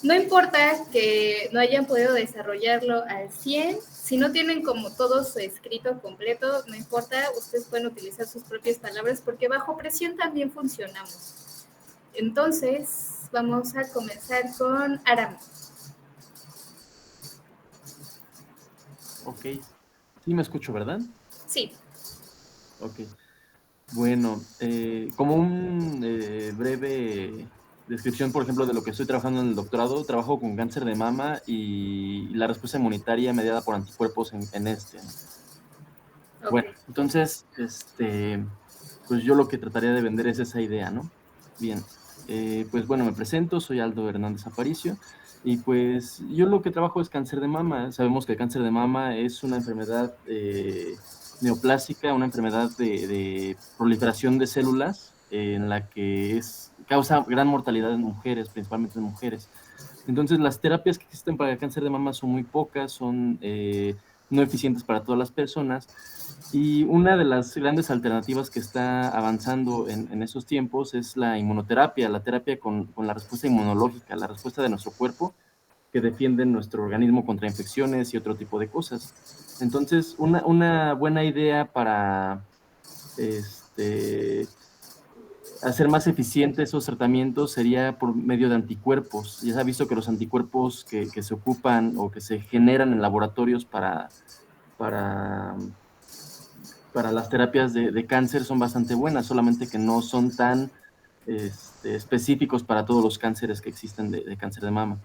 No importa que no hayan podido desarrollarlo al 100, si no tienen como todo su escrito completo, no importa, ustedes pueden utilizar sus propias palabras porque bajo presión también funcionamos. Entonces, vamos a comenzar con Aram. Ok. Sí me escucho, ¿verdad? Sí. Ok. Bueno, como un breve descripción, por ejemplo, de lo que estoy trabajando en el doctorado, trabajo con cáncer de mama y la respuesta inmunitaria mediada por anticuerpos en este, ¿no? Ok. Bueno, entonces, pues yo lo que trataría de vender es esa idea, ¿no? Bien, pues bueno, me presento, soy Aldo Hernández Aparicio y pues yo lo que trabajo es cáncer de mama. Sabemos que el cáncer de mama es una enfermedad neoplásica, una enfermedad de proliferación de células en la que causa gran mortalidad en mujeres, principalmente en mujeres. Entonces, las terapias que existen para el cáncer de mama son muy pocas, son no eficientes para todas las personas. Y una de las grandes alternativas que está avanzando en esos tiempos es la inmunoterapia, la terapia con la respuesta inmunológica, la respuesta de nuestro cuerpo que defiende nuestro organismo contra infecciones y otro tipo de cosas. Entonces, una buena idea para hacer más eficientes esos tratamientos sería por medio de anticuerpos. Ya se ha visto que los anticuerpos que se ocupan o que se generan en laboratorios para, para las terapias de cáncer son bastante buenas, solamente que no son tan específicos para todos los cánceres que existen de cáncer de mama.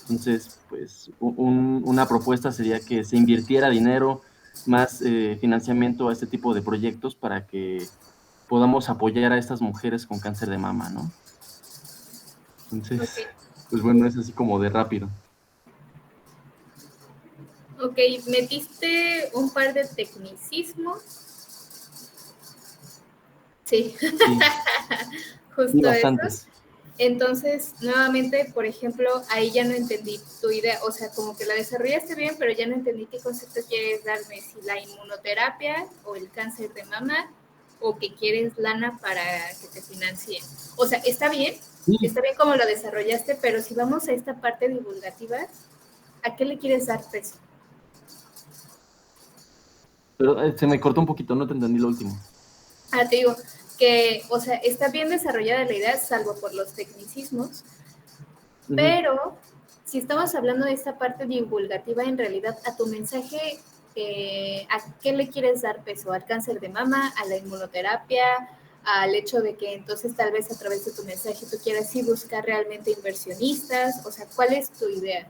Entonces, pues una propuesta sería que se invirtiera dinero, más financiamiento a este tipo de proyectos para que podamos apoyar a estas mujeres con cáncer de mama, ¿no? Entonces, Ok. pues bueno, es así como de rápido. Ok, metiste un par de tecnicismos. Sí, Sí, y justo esos. bastantes. Entonces, nuevamente, por ejemplo, ahí ya no entendí tu idea, o sea, como que la desarrollaste bien, pero ya no entendí qué concepto quieres darme, si la inmunoterapia o el cáncer de mama, o que quieres lana para que te financien. O sea, Sí, está bien como lo desarrollaste, pero si vamos a esta parte divulgativa, ¿a qué le quieres dar peso? pero se me cortó un poquito, no te entendí lo último. Te digo que, o sea, está bien desarrollada la idea, salvo por los tecnicismos, Ujú. pero si estamos hablando de esta parte divulgativa, en realidad a tu mensaje, ¿a qué le quieres dar peso? ¿Al cáncer de mama, a la inmunoterapia, al hecho de que entonces tal vez a través de tu mensaje tú quieras sí buscar realmente inversionistas? O sea, ¿cuál es tu idea?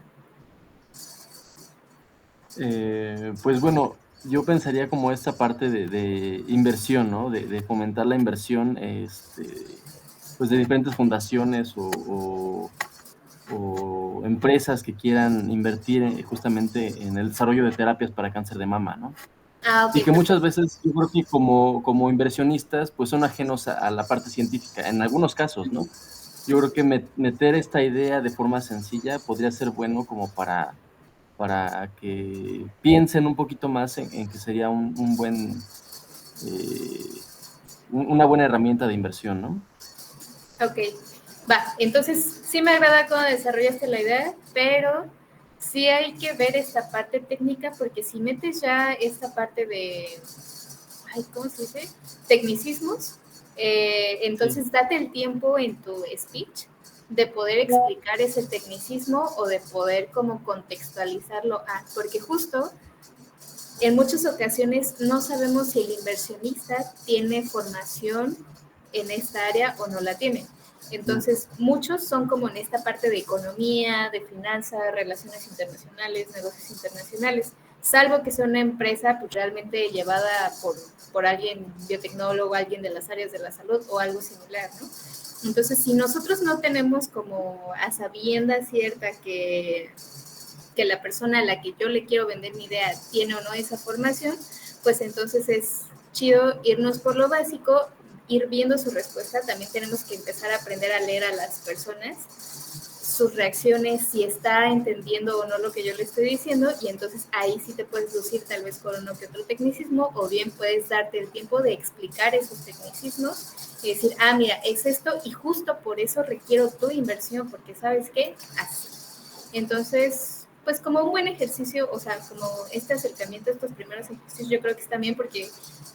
Pues bueno, yo pensaría como esta parte de inversión, ¿no? De fomentar la inversión, pues de diferentes fundaciones o empresas que quieran invertir justamente en el desarrollo de terapias para cáncer de mama, ¿no? Ok, Y que muchas perfecto. veces yo creo que como inversionistas, pues son ajenos a la parte científica, en algunos casos, ¿no? Yo creo que meter esta idea de forma sencilla podría ser bueno como para que piensen un poquito más en que sería un buen, una buena herramienta de inversión, ¿no? Ok, va. Entonces, sí me agrada cómo desarrollaste la idea, pero sí hay que ver esta parte técnica, porque si metes ya esta parte de, ay, ¿cómo se dice? Tecnicismos, Sí. entonces date el tiempo en tu speech de poder explicar ese tecnicismo o de poder como contextualizarlo porque justo en muchas ocasiones no sabemos si el inversionista tiene formación en esta área o no la tiene. Entonces, muchos son como en esta parte de economía, de finanzas, relaciones internacionales, negocios internacionales, salvo que sea una empresa pues, realmente llevada por alguien biotecnólogo, alguien de las áreas de la salud o algo similar, ¿no? Entonces, si nosotros no tenemos como a sabienda cierta que la persona a la que yo le quiero vender mi idea tiene o no esa formación, pues entonces es chido irnos por lo básico, ir viendo su respuesta. También tenemos que empezar a aprender a leer a las personas, sus reacciones, si está entendiendo o no lo que yo le estoy diciendo, y entonces ahí sí te puedes lucir tal vez con uno que otro tecnicismo, o bien puedes darte el tiempo de explicar esos tecnicismos y decir, mira, es esto y justo por eso requiero tu inversión, porque ¿sabes qué? Así. Entonces, pues como un buen ejercicio, o sea, como este acercamiento a estos primeros ejercicios, yo creo que está bien porque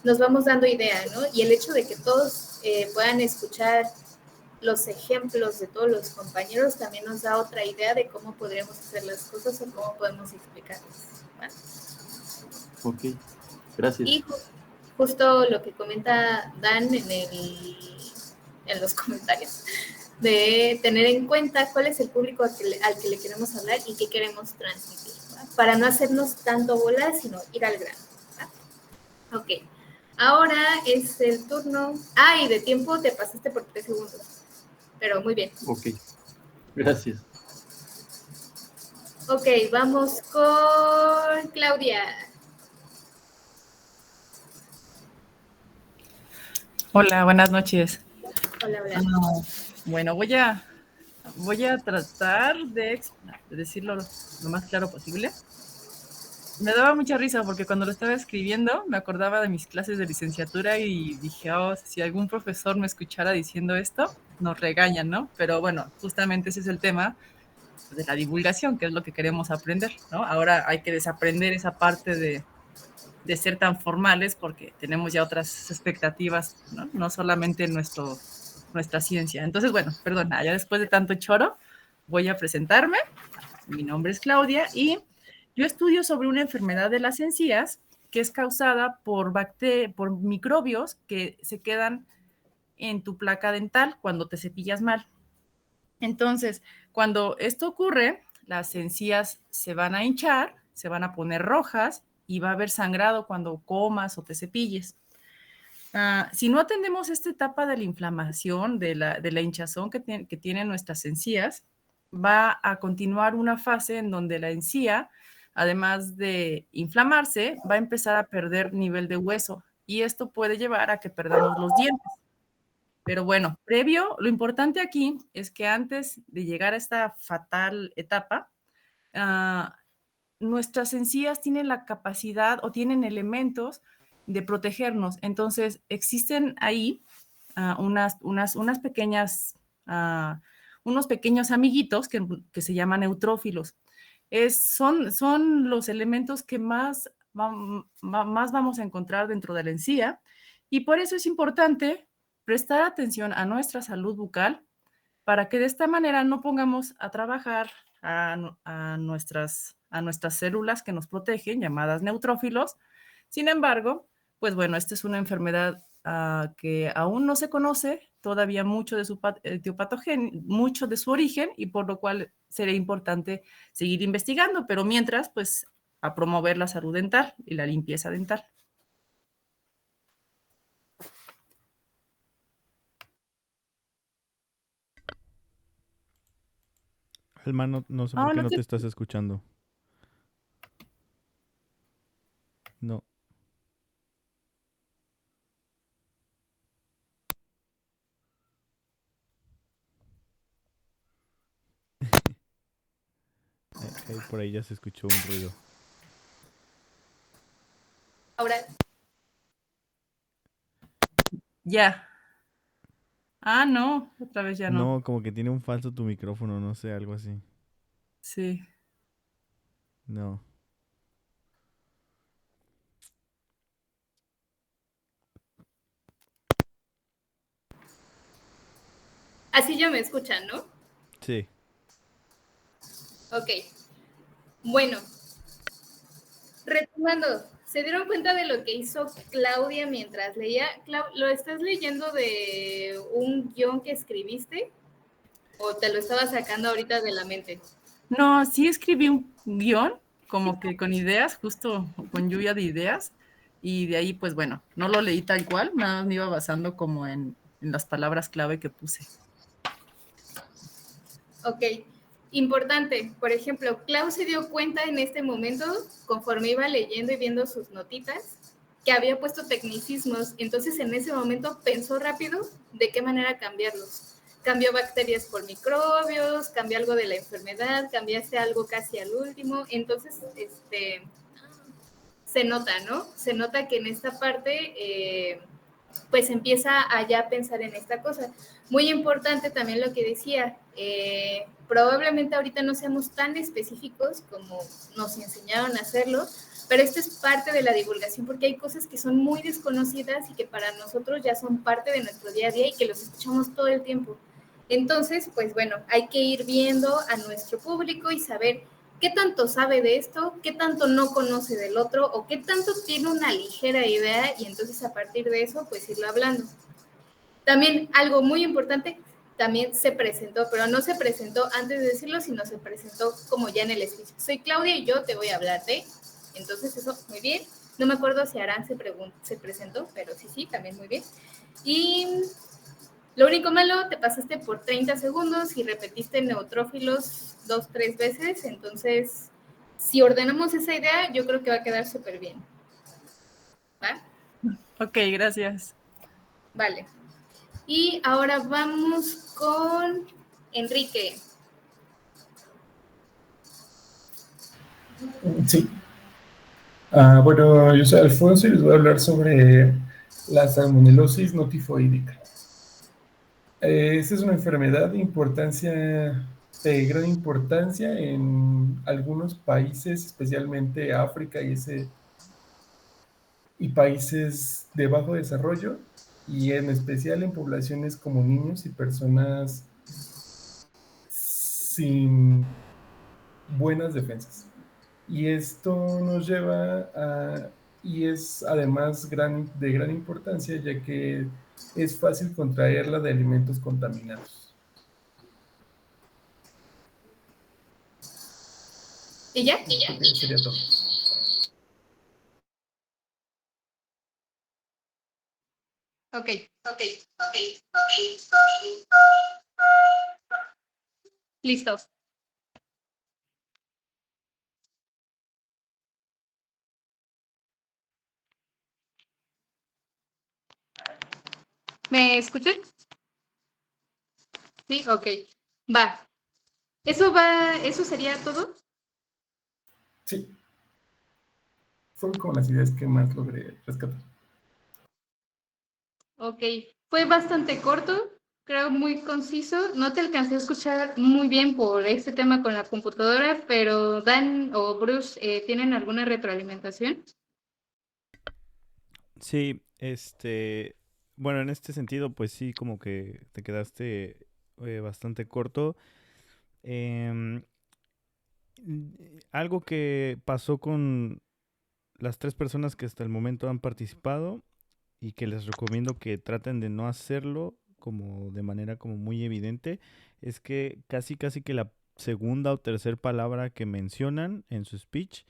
nos vamos dando idea, ¿no? Y el hecho de que todos puedan escuchar los ejemplos de todos los compañeros también nos da otra idea de cómo podríamos hacer las cosas o cómo podemos explicarlas. ¿Vale? Ok, gracias. Y justo lo que comenta Dan en los comentarios, de tener en cuenta cuál es el público al que le queremos hablar y qué queremos transmitir, ¿va? Para no hacernos tanto bola, sino ir al grano. ¿Va? Ok, ahora es el turno. Y de tiempo te pasaste por 3 segundos, pero muy bien. Ok, gracias. Ok, vamos con Claudia. Hola, buenas noches. Hola, hola. Bueno, voy a tratar de decirlo lo más claro posible. Me daba mucha risa porque cuando lo estaba escribiendo me acordaba de mis clases de licenciatura y dije, si algún profesor me escuchara diciendo esto, nos regañan, ¿no? Pero bueno, justamente ese es el tema de la divulgación, que es lo que queremos aprender, ¿no? Ahora hay que desaprender esa parte de ser tan formales porque tenemos ya otras expectativas, ¿no? No solamente nuestra ciencia. Entonces, bueno, perdona, ya después de tanto choro, voy a presentarme. Mi nombre es Claudia y yo estudio sobre una enfermedad de las encías que es causada por microbios que se quedan en tu placa dental cuando te cepillas mal. Entonces, cuando esto ocurre, las encías se van a hinchar, se van a poner rojas y va a haber sangrado cuando comas o te cepilles. Si no atendemos esta etapa de la inflamación, de la hinchazón que tienen nuestras encías, va a continuar una fase en donde la encía, además de inflamarse, va a empezar a perder nivel de hueso y esto puede llevar a que perdamos los dientes. Pero bueno, lo importante aquí es que antes de llegar a esta fatal etapa, nuestras encías tienen la capacidad o tienen elementos de protegernos. Entonces, existen ahí unas pequeñas, unos pequeños amiguitos que se llaman neutrófilos. Son los elementos que más vamos a encontrar dentro de la encía y por eso es importante prestar atención a nuestra salud bucal para que de esta manera no pongamos a trabajar a nuestras células que nos protegen, llamadas neutrófilos. Sin embargo, pues bueno, esta es una enfermedad que aún no se conoce todavía mucho de su mucho de su origen y por lo cual sería importante seguir investigando, pero mientras, pues a promover la salud dental y la limpieza dental. Alma, no sé por qué no te estás escuchando. No. Por ahí ya se escuchó un ruido. Ahora. Ya. No, otra vez ya no. No, como que tiene un falso tu micrófono, no sé, algo así. Sí. No. Así ya me escuchan, ¿no? Sí. Ok. Bueno, retomando, ¿se dieron cuenta de lo que hizo Claudia mientras leía? ¿Lo estás leyendo de un guión que escribiste? ¿O te lo estabas sacando ahorita de la mente? No, sí escribí un guión, como que con ideas, justo con lluvia de ideas, y de ahí, pues bueno, no lo leí tal cual, nada más me iba basando como en las palabras clave que puse. Ok, importante, por ejemplo, Clau se dio cuenta en este momento, conforme iba leyendo y viendo sus notitas, que había puesto tecnicismos, entonces en ese momento pensó rápido de qué manera cambiarlos. Cambió bacterias por microbios, cambió algo de la enfermedad, cambiaste algo casi al último, entonces se nota, ¿no? Se nota que en esta parte pues empieza a ya pensar en esta cosa. Muy importante también lo que decía, probablemente ahorita no seamos tan específicos como nos enseñaron a hacerlo, pero esto es parte de la divulgación porque hay cosas que son muy desconocidas y que para nosotros ya son parte de nuestro día a día y que los escuchamos todo el tiempo. Entonces, pues bueno, hay que ir viendo a nuestro público y saber qué tanto sabe de esto, qué tanto no conoce del otro o qué tanto tiene una ligera idea y entonces a partir de eso, pues irlo hablando. También algo muy importante, también se presentó, pero no se presentó antes de decirlo, sino se presentó como ya en el speech. Soy Claudia y yo te voy a hablar de... Entonces eso, muy bien. No me acuerdo si Aran se presentó, pero sí, también muy bien. Y lo único malo, te pasaste por 30 segundos y repetiste neutrófilos 2-3 veces, entonces si ordenamos esa idea, yo creo que va a quedar súper bien. ¿Va? Ok, gracias. Vale. Y ahora vamos con Enrique. Sí. Bueno, yo soy Alfonso y les voy a hablar sobre la salmonelosis no tifoidea. Esta es una enfermedad de gran importancia en algunos países, especialmente África y países de bajo desarrollo, y en especial en poblaciones como niños y personas sin buenas defensas. Y esto nos lleva y es además de gran importancia, ya que es fácil contraerla de alimentos contaminados. ¿Y ya? Sería todo. Ok. Listos. ¿Me escuchan? Sí, ok. Va. ¿Eso sería todo? Sí, fueron como las ideas que más logré rescatar. Ok. Fue bastante corto, creo muy conciso. No te alcancé a escuchar muy bien por este tema con la computadora, pero Dan o Bruce, ¿tienen alguna retroalimentación? Sí, bueno, en este sentido, pues sí, como que te quedaste bastante corto. Em, Algo que pasó con las 3 personas que hasta el momento han participado y que les recomiendo que traten de no hacerlo como de manera como muy evidente, es que casi que la segunda o tercera palabra que mencionan en su speech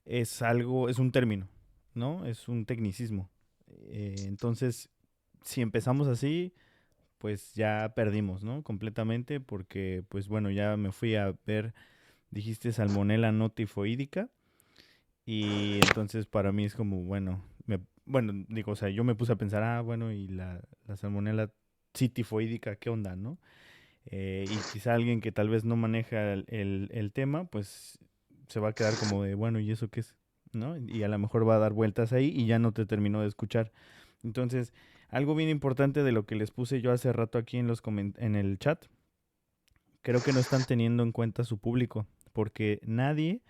es un término, ¿no? Es un tecnicismo. Entonces, si empezamos así, pues ya perdimos, ¿no? Completamente, porque, pues bueno, ya me fui a ver, dijiste salmonela no tifoidea, y entonces para mí es como, bueno, digo, o sea, yo me puse a pensar, bueno, y la salmonela sí tifoidea, ¿qué onda, no? Y quizá alguien que tal vez no maneja el tema, pues se va a quedar como de, bueno, ¿y eso qué es? ¿No? Y a lo mejor va a dar vueltas ahí y ya no te terminó de escuchar. Entonces, algo bien importante de lo que les puse yo hace rato aquí en el chat, creo que no están teniendo en cuenta su público, porque nadie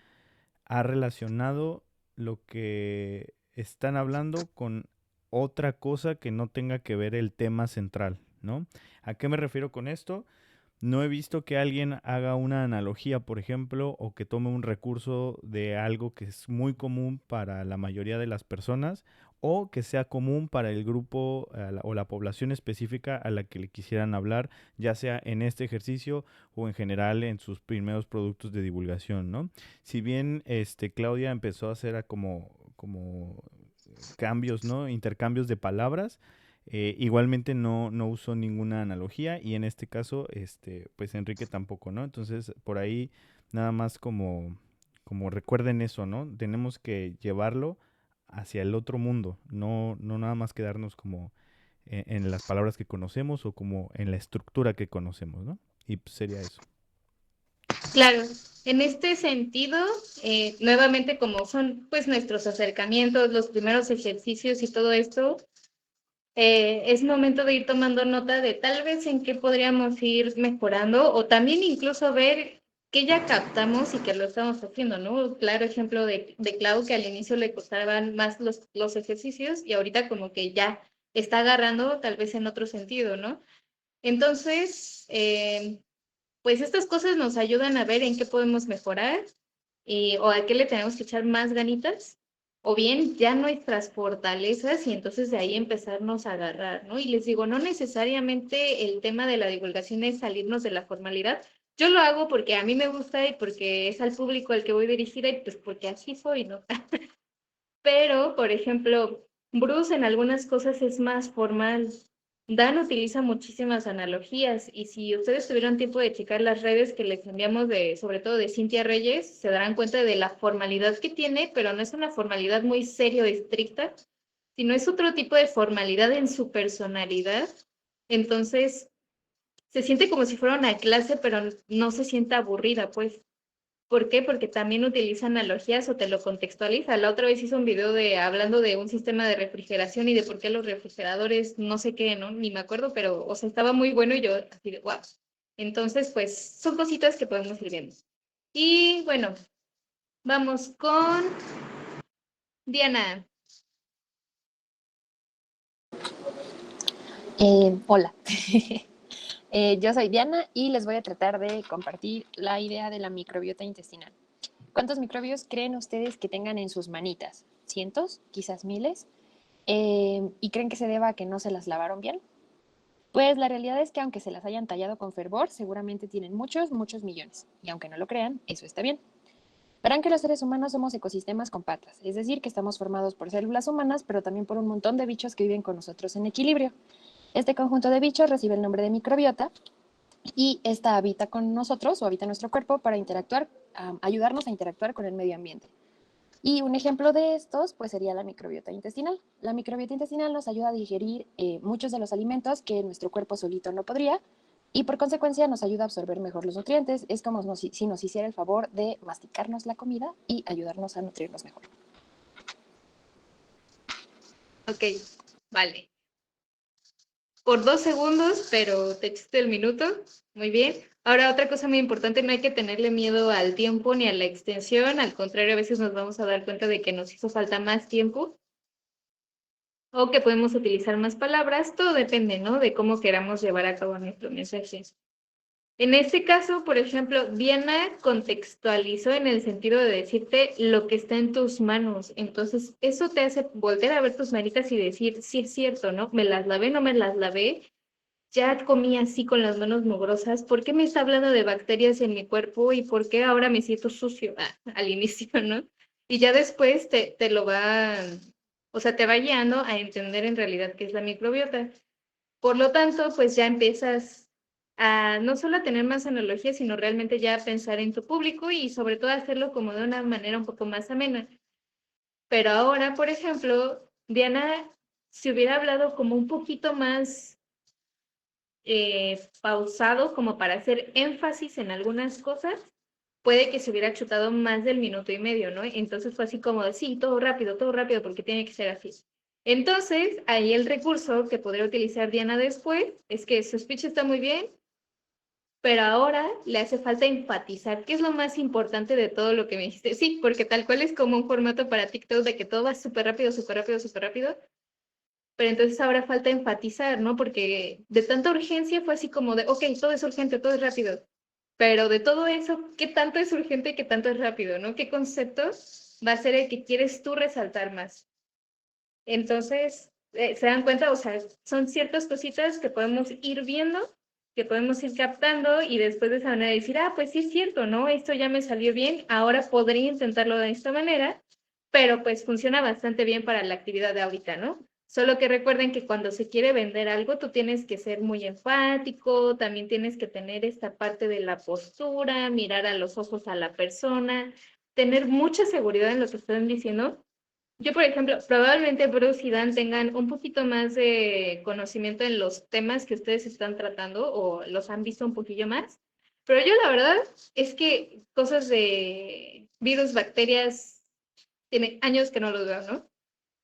ha relacionado lo que están hablando con otra cosa que no tenga que ver el tema central, ¿no? ¿A qué me refiero con esto? No he visto que alguien haga una analogía, por ejemplo, o que tome un recurso de algo que es muy común para la mayoría de las personas o que sea común para el grupo o la población específica a la que le quisieran hablar, ya sea en este ejercicio o en general en sus primeros productos de divulgación, ¿no? Si bien Claudia empezó a hacer como cambios, ¿no? Intercambios de palabras. Igualmente no usó ninguna analogía y en este caso, pues Enrique tampoco, ¿no? Entonces, por ahí nada más como recuerden eso, ¿no? Tenemos que llevarlo hacia el otro mundo, no nada más quedarnos como en las palabras que conocemos o como en la estructura que conocemos, ¿no? Y pues sería eso. Claro, en este sentido, nuevamente como son pues nuestros acercamientos, los primeros ejercicios y todo esto, es momento de ir tomando nota de tal vez en qué podríamos ir mejorando o también incluso ver qué ya captamos y que lo estamos haciendo, ¿no? Claro ejemplo de Clau, que al inicio le costaban más los ejercicios y ahorita como que ya está agarrando tal vez en otro sentido, ¿no? Entonces, pues estas cosas nos ayudan a ver en qué podemos mejorar o a qué le tenemos que echar más ganitas, o bien ya nuestras fortalezas y entonces de ahí empezarnos a agarrar, ¿no? Y les digo, no necesariamente el tema de la divulgación es salirnos de la formalidad. Yo lo hago porque a mí me gusta y porque es al público al que voy dirigida y pues porque así soy, ¿no? Pero, por ejemplo, Bruce en algunas cosas es más formal. Dan utiliza muchísimas analogías y si ustedes tuvieron tiempo de checar las redes que les enviamos de, sobre todo de Cintia Reyes, se darán cuenta de la formalidad que tiene, pero no es una formalidad muy seria o estricta, sino es otro tipo de formalidad en su personalidad. Entonces, se siente como si fuera una clase, pero no se siente aburrida, pues. ¿Por qué? Porque también utiliza analogías o te lo contextualiza. La otra vez hizo un video de hablando de un sistema de refrigeración y de por qué los refrigeradores, no sé qué, ¿no? Ni me acuerdo, pero, o sea, estaba muy bueno y yo así de, wow. Entonces, pues, son cositas que podemos ir viendo. Y bueno, vamos con Diana. Hola, yo soy Diana y les voy a tratar de compartir la idea de la microbiota intestinal. ¿Cuántos microbios creen ustedes que tengan en sus manitas? ¿Cientos? ¿Quizás miles? ¿Y creen que se deba a que no se las lavaron bien? Pues la realidad es que aunque se las hayan tallado con fervor, seguramente tienen muchos, muchos millones. Y aunque no lo crean, eso está bien. Verán que los seres humanos somos ecosistemas con patas, es decir, que estamos formados por células humanas, pero también por un montón de bichos que viven con nosotros en equilibrio. Este conjunto de bichos recibe el nombre de microbiota y esta habita con nosotros o habita en nuestro cuerpo para interactuar, ayudarnos a interactuar con el medio ambiente. Y un ejemplo de estos pues sería la microbiota intestinal. La microbiota intestinal nos ayuda a digerir muchos de los alimentos que nuestro cuerpo solito no podría y por consecuencia nos ayuda a absorber mejor los nutrientes. Es como si nos hiciera el favor de masticarnos la comida y ayudarnos a nutrirnos mejor. Ok, vale. Por 2 segundos, pero te echaste el minuto. Muy bien. Ahora, otra cosa muy importante, no hay que tenerle miedo al tiempo ni a la extensión. Al contrario, a veces nos vamos a dar cuenta de que nos hizo falta más tiempo o que podemos utilizar más palabras. Todo depende, ¿no? De cómo queramos llevar a cabo nuestro mensaje. En este caso, por ejemplo, Diana contextualizó en el sentido de decirte lo que está en tus manos. Entonces, eso te hace volver a ver tus manitas y decir, sí es cierto, ¿no? ¿Me las lavé, no me las lavé? Ya comí así con las manos mugrosas, ¿por qué me está hablando de bacterias en mi cuerpo y por qué ahora me siento sucio al inicio, ¿no? Y ya después te lo va, o sea, te va guiando a entender en realidad qué es la microbiota. Por lo tanto, pues ya empiezas a no solo a tener más analogías, sino realmente ya a pensar en tu público y sobre todo hacerlo como de una manera un poco más amena. Pero ahora, por ejemplo, Diana, si hubiera hablado como un poquito más pausado como para hacer énfasis en algunas cosas, puede que se hubiera chutado más del minuto y medio, ¿no? Entonces fue así como de, sí, todo rápido, porque tiene que ser así. Entonces, ahí el recurso que podría utilizar Diana después es que su speech está muy bien, pero ahora le hace falta enfatizar, ¿qué es lo más importante de todo lo que me dijiste? Sí, porque tal cual es como un formato para TikTok de que todo va súper rápido, súper rápido, súper rápido, pero entonces ahora falta enfatizar, ¿no? Porque de tanta urgencia fue así como de, ok, todo es urgente, todo es rápido. Pero de todo eso, ¿qué tanto es urgente y qué tanto es rápido, ¿no? ¿Qué concepto va a ser el que quieres tú resaltar más? Entonces, se dan cuenta, o sea, son ciertas cositas que podemos ir viendo, que podemos ir captando y después de esa manera decir, ah, pues sí es cierto, ¿no? Esto ya me salió bien, ahora podría intentarlo de esta manera, pero pues funciona bastante bien para la actividad de ahorita, ¿no? Solo que recuerden que cuando se quiere vender algo, tú tienes que ser muy enfático, también tienes que tener esta parte de la postura, mirar a los ojos a la persona, tener mucha seguridad en lo que están diciendo. Yo, por ejemplo, probablemente Bruce y Dan tengan un poquito más de conocimiento en los temas que ustedes están tratando o los han visto un poquillo más, pero yo la verdad es que cosas de virus, bacterias, tiene años que no los veo, ¿no?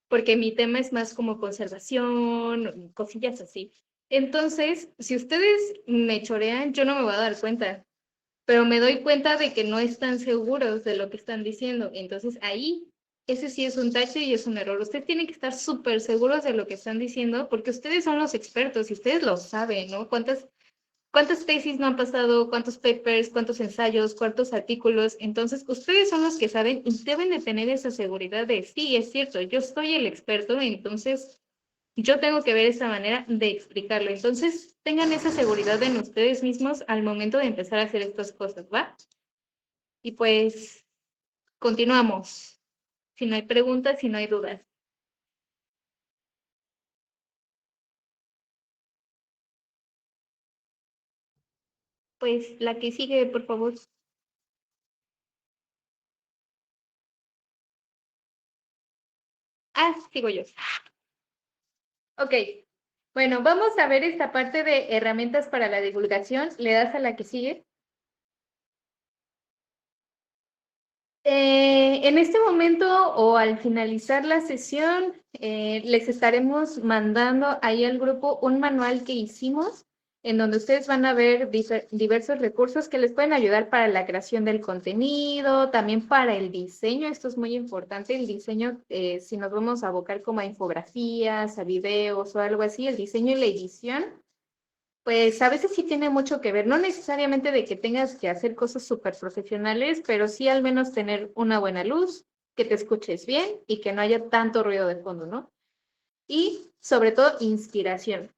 porque mi tema es más como conservación, cosillas así. Entonces, si ustedes me chorean, yo no me voy a dar cuenta, pero me doy cuenta de que no están seguros de lo que están diciendo. Entonces, ahí, ese sí es un tache y es un error. Ustedes tienen que estar súper seguros de lo que están diciendo, porque ustedes son los expertos y ustedes lo saben, ¿no? ¿Cuántas tesis no han pasado? ¿Cuántos papers? ¿Cuántos ensayos? ¿Cuántos artículos? Entonces, ustedes son los que saben y deben de tener esa seguridad de, sí, es cierto, yo soy el experto, entonces yo tengo que ver esa manera de explicarlo. Entonces, tengan esa seguridad en ustedes mismos al momento de empezar a hacer estas cosas, ¿va? Y pues, continuamos. Si no hay preguntas, si no hay dudas. Pues, la que sigue, por favor. Ah, sigo yo. Ok. Bueno, vamos a ver esta parte de herramientas para la divulgación. ¿Le das a la que sigue? En este momento o al finalizar la sesión, les estaremos mandando ahí al grupo un manual que hicimos, en donde ustedes van a ver diversos recursos que les pueden ayudar para la creación del contenido, también para el diseño. Esto es muy importante, el diseño, si nos vamos a abocar como a infografías, a videos o algo así, el diseño y la edición. Pues a veces sí tiene mucho que ver, no necesariamente de que tengas que hacer cosas súper profesionales, pero sí al menos tener una buena luz, que te escuches bien y que no haya tanto ruido de fondo, ¿no? Y sobre todo inspiración.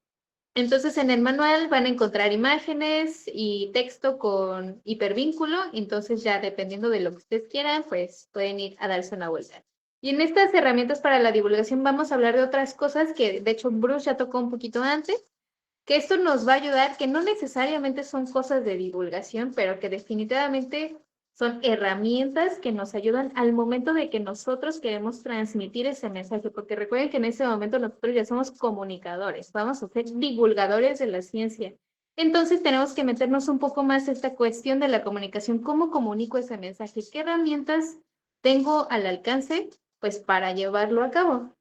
Entonces en el manual van a encontrar imágenes y texto con hipervínculo, entonces ya dependiendo de lo que ustedes quieran, pues pueden ir a darse una vuelta. Y en estas herramientas para la divulgación vamos a hablar de otras cosas que de hecho Bruce ya tocó un poquito antes, que esto nos va a ayudar, que no necesariamente son cosas de divulgación, pero que definitivamente son herramientas que nos ayudan al momento de que nosotros queremos transmitir ese mensaje, porque recuerden que en ese momento nosotros ya somos comunicadores, vamos a ser divulgadores de la ciencia. Entonces tenemos que meternos un poco más en esta cuestión de la comunicación, cómo comunico ese mensaje, qué herramientas tengo al alcance, pues para llevarlo a cabo.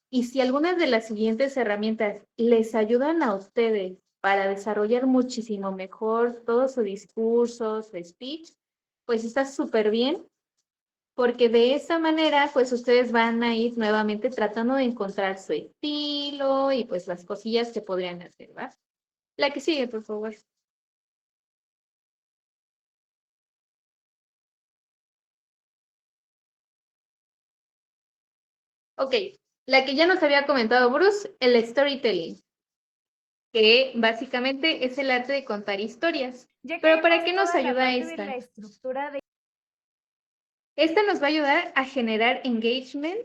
Y si algunas de las siguientes herramientas les ayudan a ustedes para desarrollar muchísimo mejor todo su discurso, su speech, pues está súper bien, porque de esa manera, pues ustedes van a ir nuevamente tratando de encontrar su estilo y pues las cosillas que podrían hacer, ¿va? La que sigue, por favor. Ok, la que ya nos había comentado Bruce, el storytelling, que básicamente es el arte de contar historias. Ya que Pero ¿para vimos qué nos toda la ayuda parte de esta? la estructura de... Esta nos va a ayudar a generar engagement,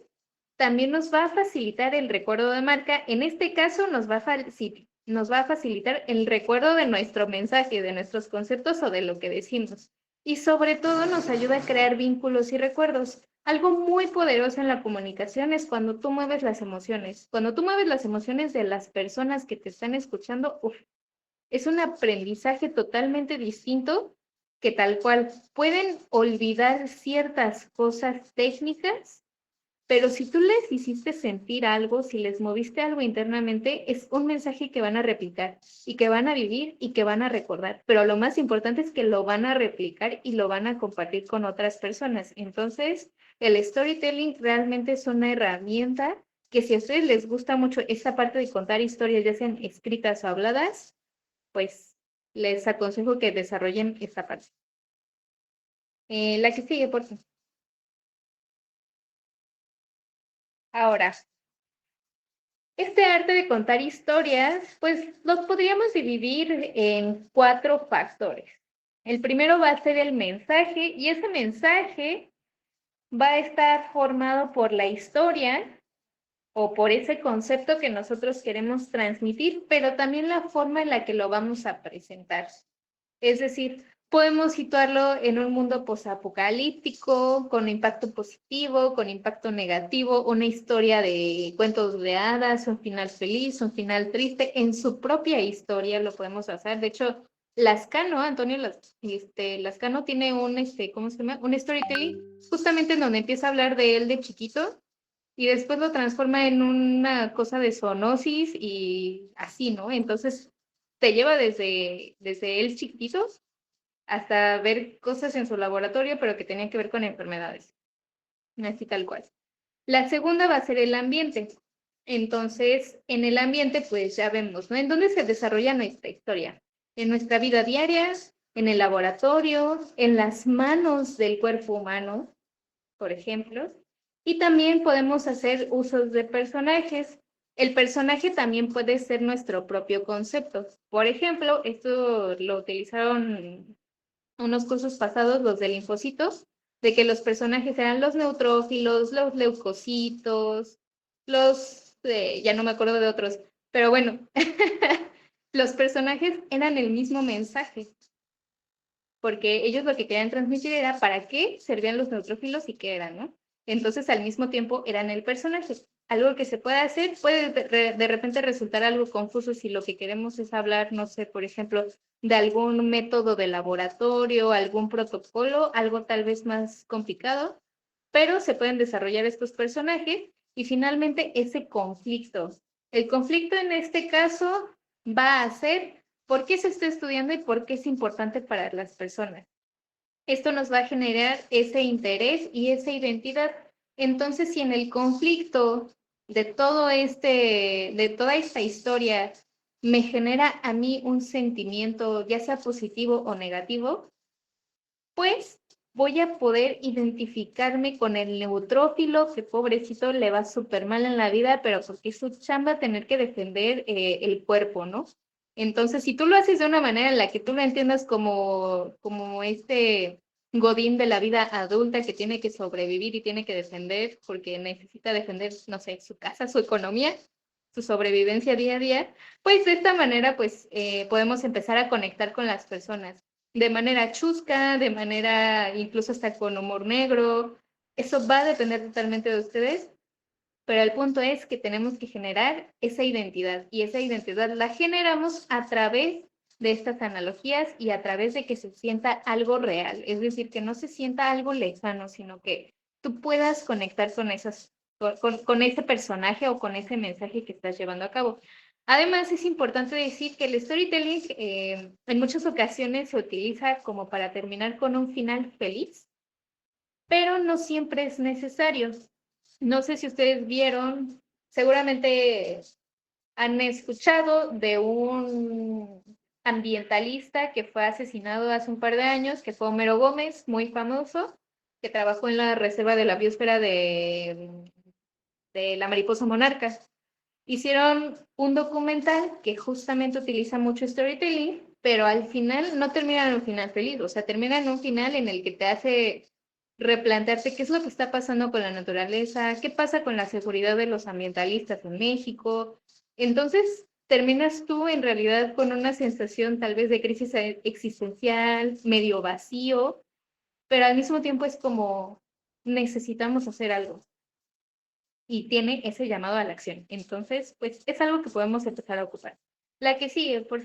también nos va a facilitar el recuerdo de marca. En este caso nos va a facilitar el recuerdo de nuestro mensaje, de nuestros conceptos o de lo que decimos. Y sobre todo nos ayuda a crear vínculos y recuerdos. Algo muy poderoso en la comunicación es cuando tú mueves las emociones. Cuando tú mueves las emociones de las personas que te están escuchando, es un aprendizaje totalmente distinto que tal cual pueden olvidar ciertas cosas técnicas, pero si tú les hiciste sentir algo, si les moviste algo internamente, es un mensaje que van a replicar y que van a vivir y que van a recordar. Pero lo más importante es que lo van a replicar y lo van a compartir con otras personas. Entonces, el storytelling realmente es una herramienta que si a ustedes les gusta mucho esta parte de contar historias, ya sean escritas o habladas, pues les aconsejo que desarrollen esta parte. La que sigue, por favor. Ahora, este arte de contar historias, pues los podríamos dividir en 4 factores. El primero va a ser el mensaje y ese mensaje va a estar formado por la historia o por ese concepto que nosotros queremos transmitir, pero también la forma en la que lo vamos a presentar. Es decir, podemos situarlo en un mundo posapocalíptico, con impacto positivo, con impacto negativo, una historia de cuentos de hadas, un final feliz, un final triste, en su propia historia lo podemos hacer. De hecho, Lascano, Antonio Lascano tiene un, ¿cómo se llama? Un storytelling, justamente en donde empieza a hablar de él de chiquito y después lo transforma en una cosa de zoonosis y así, ¿no? Entonces te lleva desde él chiquitito hasta ver cosas en su laboratorio, pero que tenían que ver con enfermedades, así tal cual. La segunda va a ser el ambiente. Entonces, en el ambiente, pues ya vemos, ¿no? En dónde se desarrolla nuestra historia. En nuestra vida diaria, en el laboratorio, en las manos del cuerpo humano, por ejemplo. Y también podemos hacer usos de personajes. El personaje también puede ser nuestro propio concepto. Por ejemplo, esto lo utilizaron unos cursos pasados, los de linfocitos, de que los personajes eran los neutrófilos, los leucocitos, ya no me acuerdo de otros, pero bueno, los personajes eran el mismo mensaje, porque ellos lo que querían transmitir era para qué servían los neutrófilos y qué eran, ¿no? Entonces, al mismo tiempo, eran el personaje. Algo que se puede hacer puede de repente resultar algo confuso si lo que queremos es hablar, no sé, por ejemplo, de algún método de laboratorio, algún protocolo, algo tal vez más complicado, pero se pueden desarrollar estos personajes y finalmente ese conflicto. El conflicto en este caso va a ser por qué se está estudiando y por qué es importante para las personas. Esto nos va a generar ese interés y esa identidad. Entonces, si en el conflicto de toda esta historia me genera a mí un sentimiento, ya sea positivo o negativo, pues voy a poder identificarme con el neutrófilo, que pobrecito le va súper mal en la vida, pero porque es su chamba tener que defender el cuerpo, ¿no? Entonces, si tú lo haces de una manera en la que tú lo entiendas como este godín de la vida adulta que tiene que sobrevivir y tiene que defender, porque necesita defender, no sé, su casa, su economía, su sobrevivencia día a día, pues de esta manera, pues podemos empezar a conectar con las personas de manera chusca, de manera incluso hasta con humor negro. Eso va a depender totalmente de ustedes, pero el punto es que tenemos que generar esa identidad y esa identidad la generamos a través de estas analogías y a través de que se sienta algo real, es decir, que no se sienta algo lejano, sino que tú puedas conectar con con ese personaje o con ese mensaje que estás llevando a cabo. Además, es importante decir que el storytelling en muchas ocasiones se utiliza como para terminar con un final feliz, pero no siempre es necesario. No sé si ustedes vieron, seguramente han escuchado de un ambientalista que fue asesinado hace un par de años, que fue Homero Gómez, muy famoso, que trabajó en la reserva de la biosfera de la mariposa monarca. Hicieron un documental que justamente utiliza mucho storytelling, pero al final no termina en un final feliz, o sea, termina en un final en el que te hace replantearte qué es lo que está pasando con la naturaleza, qué pasa con la seguridad de los ambientalistas en México. Entonces, terminas tú en realidad con una sensación tal vez de crisis existencial, medio vacío, pero al mismo tiempo es como necesitamos hacer algo y tiene ese llamado a la acción. Entonces, pues es algo que podemos empezar a ocupar. La que sigue, por...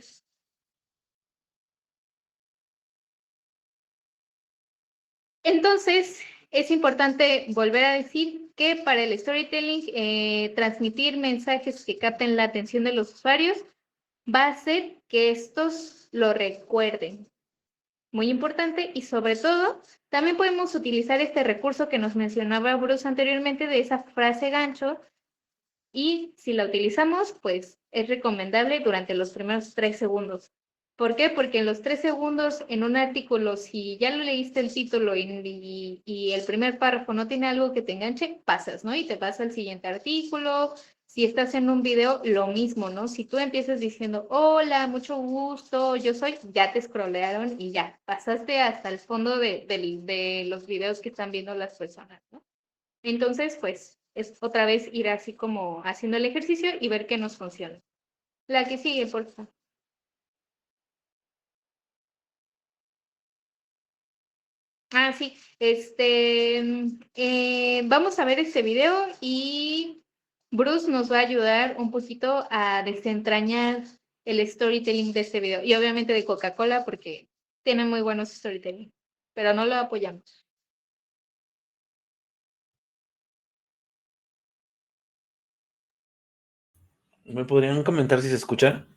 Entonces, es importante volver a decir que para el storytelling, transmitir mensajes que capten la atención de los usuarios va a hacer que estos lo recuerden. Muy importante y sobre todo, también podemos utilizar este recurso que nos mencionaba Bruce anteriormente de esa frase gancho. Y si la utilizamos, pues es recomendable durante los primeros 3 segundos. ¿Por qué? Porque en los 3 segundos en un artículo, si ya lo leíste el título y el primer párrafo no tiene algo que te enganche, pasas, ¿no? Y te vas al siguiente artículo. Si estás en un video, lo mismo, ¿no? Si tú empiezas diciendo, hola, mucho gusto, yo soy, ya te scrollearon y ya, pasaste hasta el fondo de los videos que están viendo las personas, ¿no? Entonces, pues, es otra vez ir así como haciendo el ejercicio y ver qué nos funciona. La que sigue, por favor. Ah, sí, vamos a ver este video y Bruce nos va a ayudar un poquito a desentrañar el storytelling de este video. Y obviamente de Coca-Cola porque tiene muy buenos storytelling, pero no lo apoyamos. ¿Me podrían comentar si se escucha?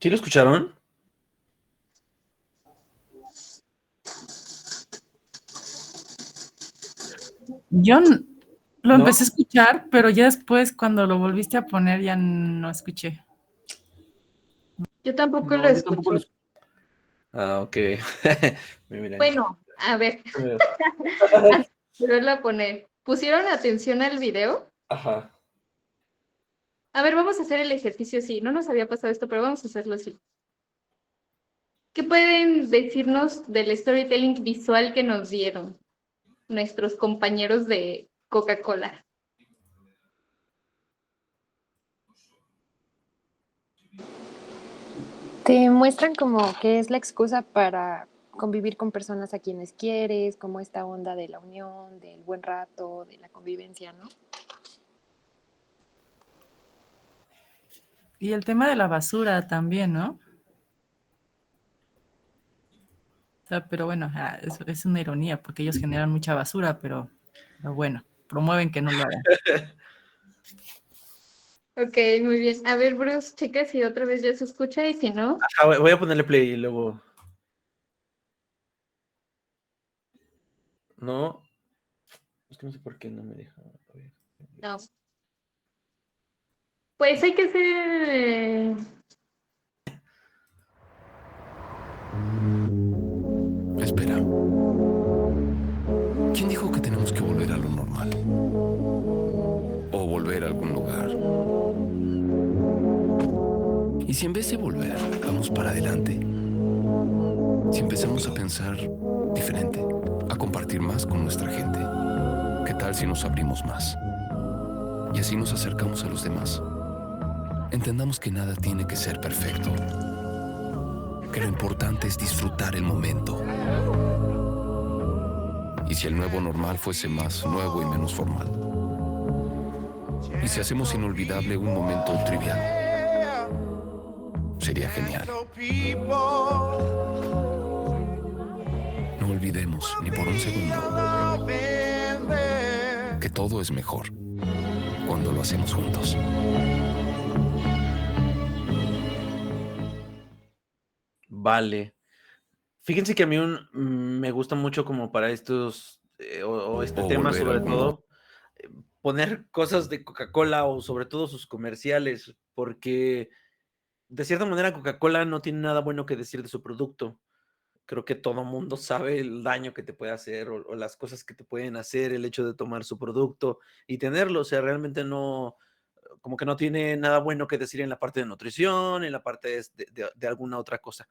¿Sí lo escucharon? Yo lo ¿No? empecé a escuchar, pero ya después cuando lo volviste a poner ya no escuché. Yo tampoco No, lo yo tampoco lo escuché. Ah, ok. Mira. Bueno, a ver, volverlo a poner. ¿Pusieron atención al video? Ajá. A ver, vamos a hacer el ejercicio así. No nos había pasado esto, pero vamos a hacerlo así. ¿Qué pueden decirnos del storytelling visual que nos dieron nuestros compañeros de Coca-Cola? Te muestran como que es la excusa para convivir con personas a quienes quieres, como esta onda de la unión, del buen rato, de la convivencia, ¿no? Y el tema de la basura también, ¿no? O sea, pero bueno, es una ironía porque ellos generan mucha basura, pero bueno, promueven que no lo hagan. Ok, muy bien. A ver, Bruce, checa si otra vez ya se escucha y si no. Ajá, voy a ponerle play y luego. No. Es que no sé por qué no me deja. A ver. No. Pues hay que hacer. Espera. ¿Quién dijo que tenemos que volver a lo normal? O volver a algún lugar. ¿Y si en vez de volver, vamos para adelante? Si empezamos a pensar diferente, a compartir más con nuestra gente, ¿qué tal si nos abrimos más? Y así nos acercamos a los demás. Entendamos que nada tiene que ser perfecto, que lo importante es disfrutar el momento. ¿Y si el nuevo normal fuese más nuevo y menos formal? ¿Y si hacemos inolvidable un momento trivial? Sería genial. No olvidemos ni por un segundo que todo es mejor cuando lo hacemos juntos. Vale. Fíjense que a mí me gusta mucho como para estos, o este O tema volver a sobre algún todo, poner cosas de Coca-Cola o sobre todo sus comerciales, porque de cierta manera Coca-Cola no tiene nada bueno que decir de su producto. Creo que todo mundo sabe el daño que te puede hacer o las cosas que te pueden hacer el hecho de tomar su producto y tenerlo. O sea, realmente no, como que no tiene nada bueno que decir en la parte de nutrición, en la parte de alguna otra cosa.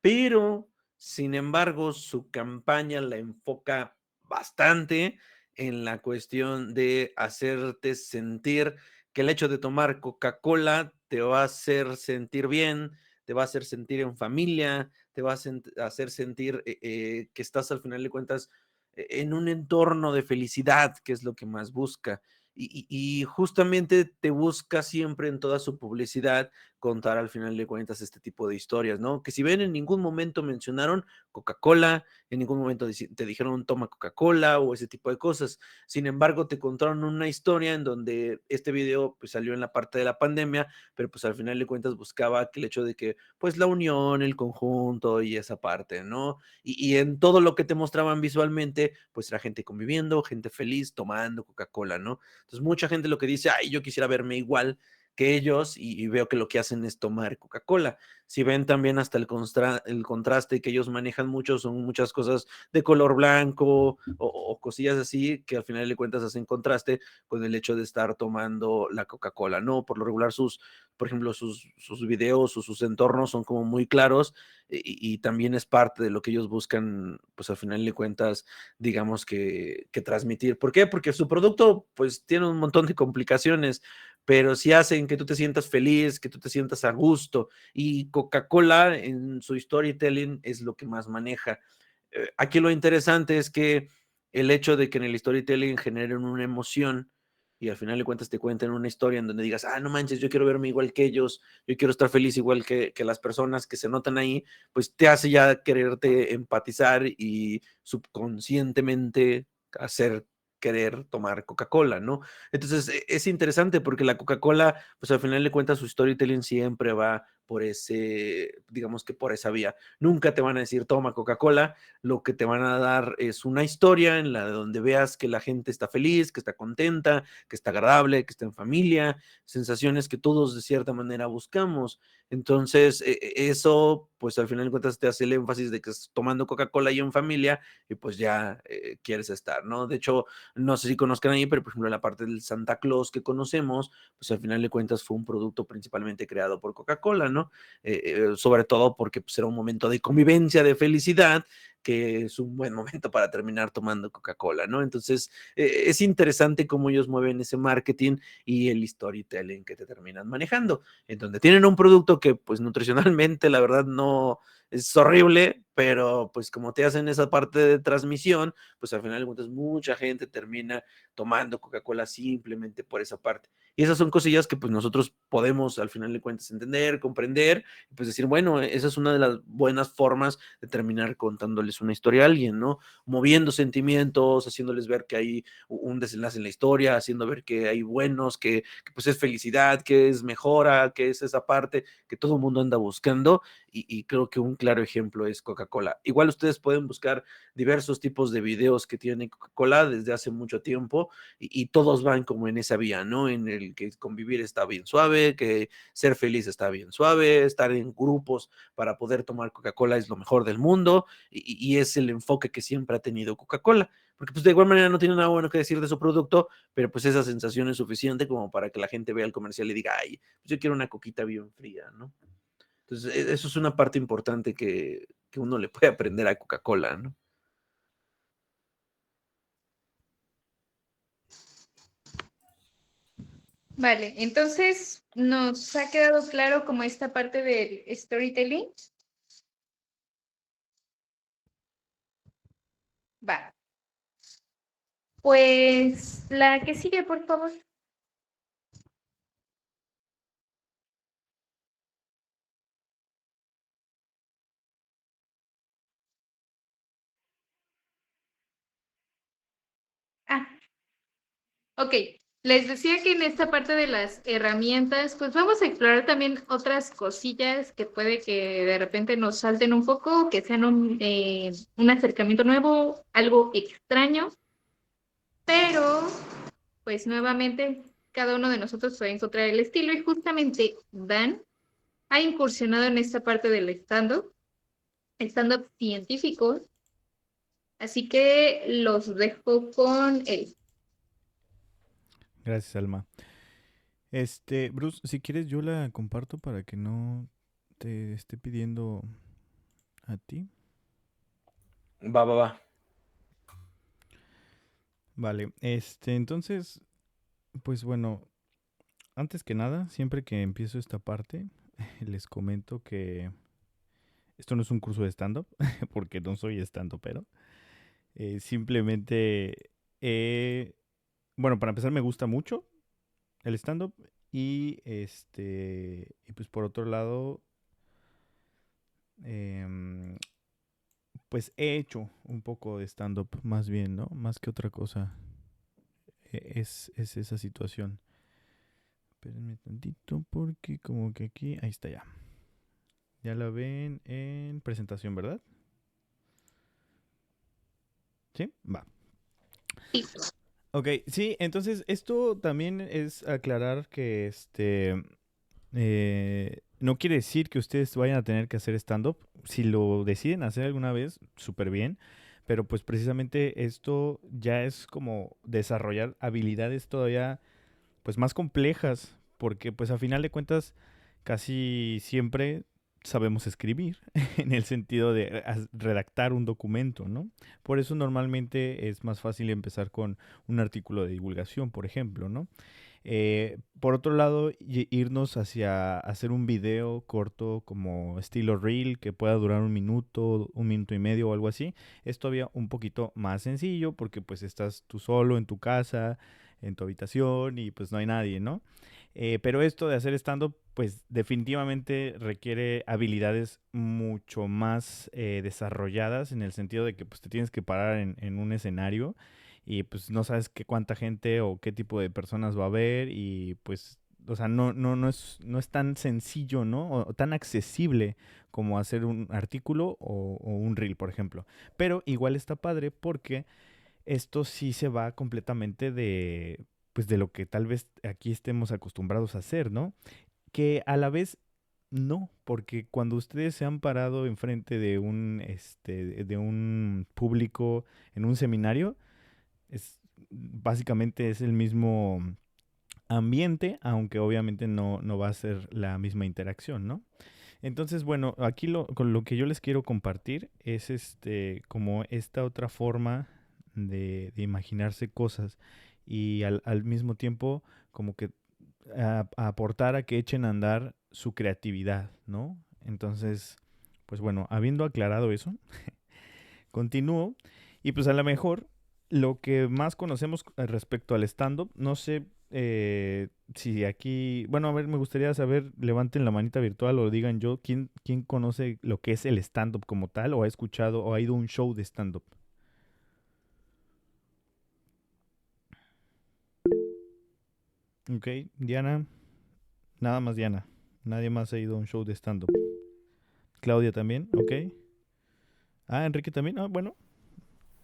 Pero, sin embargo, su campaña la enfoca bastante en la cuestión de hacerte sentir que el hecho de tomar Coca-Cola te va a hacer sentir bien, te va a hacer sentir en familia, te va a hacer sentir que estás al final de cuentas en un entorno de felicidad, que es lo que más busca. Y justamente te busca siempre en toda su publicidad contar al final de cuentas este tipo de historias, ¿no? Que si ven en ningún momento mencionaron Coca-Cola, en ningún momento te dijeron toma Coca-Cola o ese tipo de cosas. Sin embargo, te contaron una historia en donde este video pues salió en la parte de la pandemia, pero pues al final de cuentas buscaba el hecho de que pues la unión, el conjunto y esa parte, ¿no? Y en todo lo que te mostraban visualmente, pues era gente conviviendo, gente feliz, tomando Coca-Cola, ¿no? Entonces mucha gente lo que dice, ay, yo quisiera verme igual que ellos y veo que lo que hacen es tomar Coca-Cola. Si ven también hasta el contraste que ellos manejan mucho, son muchas cosas de color blanco o cosillas así que al final de cuentas hacen contraste con el hecho de estar tomando la Coca-Cola, ¿no? Por lo regular por ejemplo, sus videos o sus entornos son como muy claros y también es parte de lo que ellos buscan, pues al final de cuentas, digamos que transmitir. ¿Por qué? Porque su producto pues tiene un montón de complicaciones, pero sí hacen que tú te sientas feliz, que tú te sientas a gusto. Y Coca-Cola en su storytelling es lo que más maneja. Aquí lo interesante es que el hecho de que en el storytelling generen una emoción y al final de cuentas te cuenten una historia en donde digas, ah, no manches, yo quiero verme igual que ellos, yo quiero estar feliz igual que las personas que se notan ahí, pues te hace ya quererte empatizar y subconscientemente hacer querer tomar Coca-Cola, ¿no? Entonces es interesante porque la Coca-Cola, pues al final de cuentas su storytelling siempre va por digamos que por esa vía. Nunca te van a decir, toma Coca-Cola, lo que te van a dar es una historia en la de donde veas que la gente está feliz, que está contenta, que está agradable, que está en familia, sensaciones que todos de cierta manera buscamos. Entonces, eso, pues al final de cuentas te hace el énfasis de que estás tomando Coca-Cola y en familia y pues ya quieres estar, ¿no? De hecho, no sé si conozcan ahí, pero por ejemplo la parte del Santa Claus que conocemos, pues al final de cuentas fue un producto principalmente creado por Coca-Cola, ¿no? Sobre todo porque pues, era un momento de convivencia, de felicidad, que es un buen momento para terminar tomando Coca-Cola, ¿no? Entonces, es interesante cómo ellos mueven ese marketing y el storytelling que te terminan manejando, en donde tienen un producto que pues nutricionalmente la verdad no es horrible, pero pues como te hacen esa parte de transmisión, pues al final de cuentas mucha gente termina tomando Coca-Cola simplemente por esa parte. Y esas son cosillas que pues nosotros podemos al final de cuentas entender, comprender, y pues decir, bueno, esa es una de las buenas formas de terminar contándoles una historia a alguien, ¿no? Moviendo sentimientos, haciéndoles ver que hay un desenlace en la historia, haciendo ver que hay buenos, que pues es felicidad, que es mejora, que es esa parte que todo el mundo anda buscando y creo que un claro ejemplo es Coca-Cola. Igual ustedes pueden buscar diversos tipos de videos que tiene Coca-Cola desde hace mucho tiempo y todos van como en esa vía, ¿no? En el que convivir está bien suave, que ser feliz está bien suave, estar en grupos para poder tomar Coca-Cola es lo mejor del mundo y es el enfoque que siempre ha tenido Coca-Cola, porque pues de igual manera no tiene nada bueno que decir de su producto, pero pues esa sensación es suficiente como para que la gente vea el comercial y diga, ay, pues yo quiero una coquita bien fría, ¿no? Entonces eso es una parte importante que uno le puede aprender a Coca-Cola, ¿no? Vale, entonces nos ha quedado claro como esta parte del storytelling. Va. Pues la que sigue, por favor. Ah, ok. Les decía que en esta parte de las herramientas, pues vamos a explorar también otras cosillas que puede que de repente nos salten un poco, que sean un acercamiento nuevo, algo extraño, pero pues nuevamente cada uno de nosotros puede encontrar el estilo y justamente Dan ha incursionado en esta parte del stand-up científico, así que los dejo con él. Gracias, Alma. Bruce, si quieres yo la comparto para que no te esté pidiendo a ti. Va, va, va. Vale, entonces, pues bueno, antes que nada, siempre que empiezo esta parte, les comento que esto no es un curso de stand-up, porque no soy stand-up, pero simplemente, bueno, para empezar me gusta mucho el stand-up y pues por otro lado, em, pues he hecho un poco de stand-up más bien, ¿no? Más que otra cosa. Es esa situación. Espérenme tantito porque como que aquí, ahí está ya. Ya la ven en presentación, ¿verdad? ¿Sí? Va. Sí. Ok, sí, entonces esto también es aclarar que no quiere decir que ustedes vayan a tener que hacer stand-up. Si lo deciden hacer alguna vez, súper bien. Pero pues precisamente esto ya es como desarrollar habilidades todavía pues más complejas. Porque pues a final de cuentas casi siempre sabemos escribir en el sentido de redactar un documento, ¿no? Por eso normalmente es más fácil empezar con un artículo de divulgación, por ejemplo, ¿no? Por otro lado, irnos hacia hacer un video corto como estilo reel que pueda durar 1 minuto y medio o algo así, es todavía un poquito más sencillo porque pues estás tú solo en tu casa, en tu habitación y pues no hay nadie, ¿no? Pero esto de hacer stand-up pues definitivamente requiere habilidades mucho más desarrolladas en el sentido de que pues te tienes que parar en un escenario y pues no sabes qué cuánta gente o qué tipo de personas va a haber y pues, o sea, no es tan sencillo, ¿no? O tan accesible como hacer un artículo o un reel, por ejemplo. Pero igual está padre porque esto sí se va completamente pues de lo que tal vez aquí estemos acostumbrados a hacer, ¿no? Que a la vez no, porque cuando ustedes se han parado enfrente de un público en un seminario, básicamente es el mismo ambiente, aunque obviamente no va a ser la misma interacción, ¿no? Entonces, bueno, aquí con lo que yo les quiero compartir es como esta otra forma de imaginarse cosas y al mismo tiempo como que a aportar a que echen a andar su creatividad, ¿no? Entonces, pues bueno, habiendo aclarado eso, continúo y pues a lo mejor lo que más conocemos respecto al stand-up, no sé si aquí, bueno, a ver, me gustaría saber, levanten la manita virtual o digan yo, ¿quién conoce lo que es el stand-up como tal o ha escuchado o ha ido a un show de stand-up? Ok, Diana, nada más Diana, nadie más ha ido a un show de stand-up. Claudia también, ok. Ah, Enrique también, ah, bueno,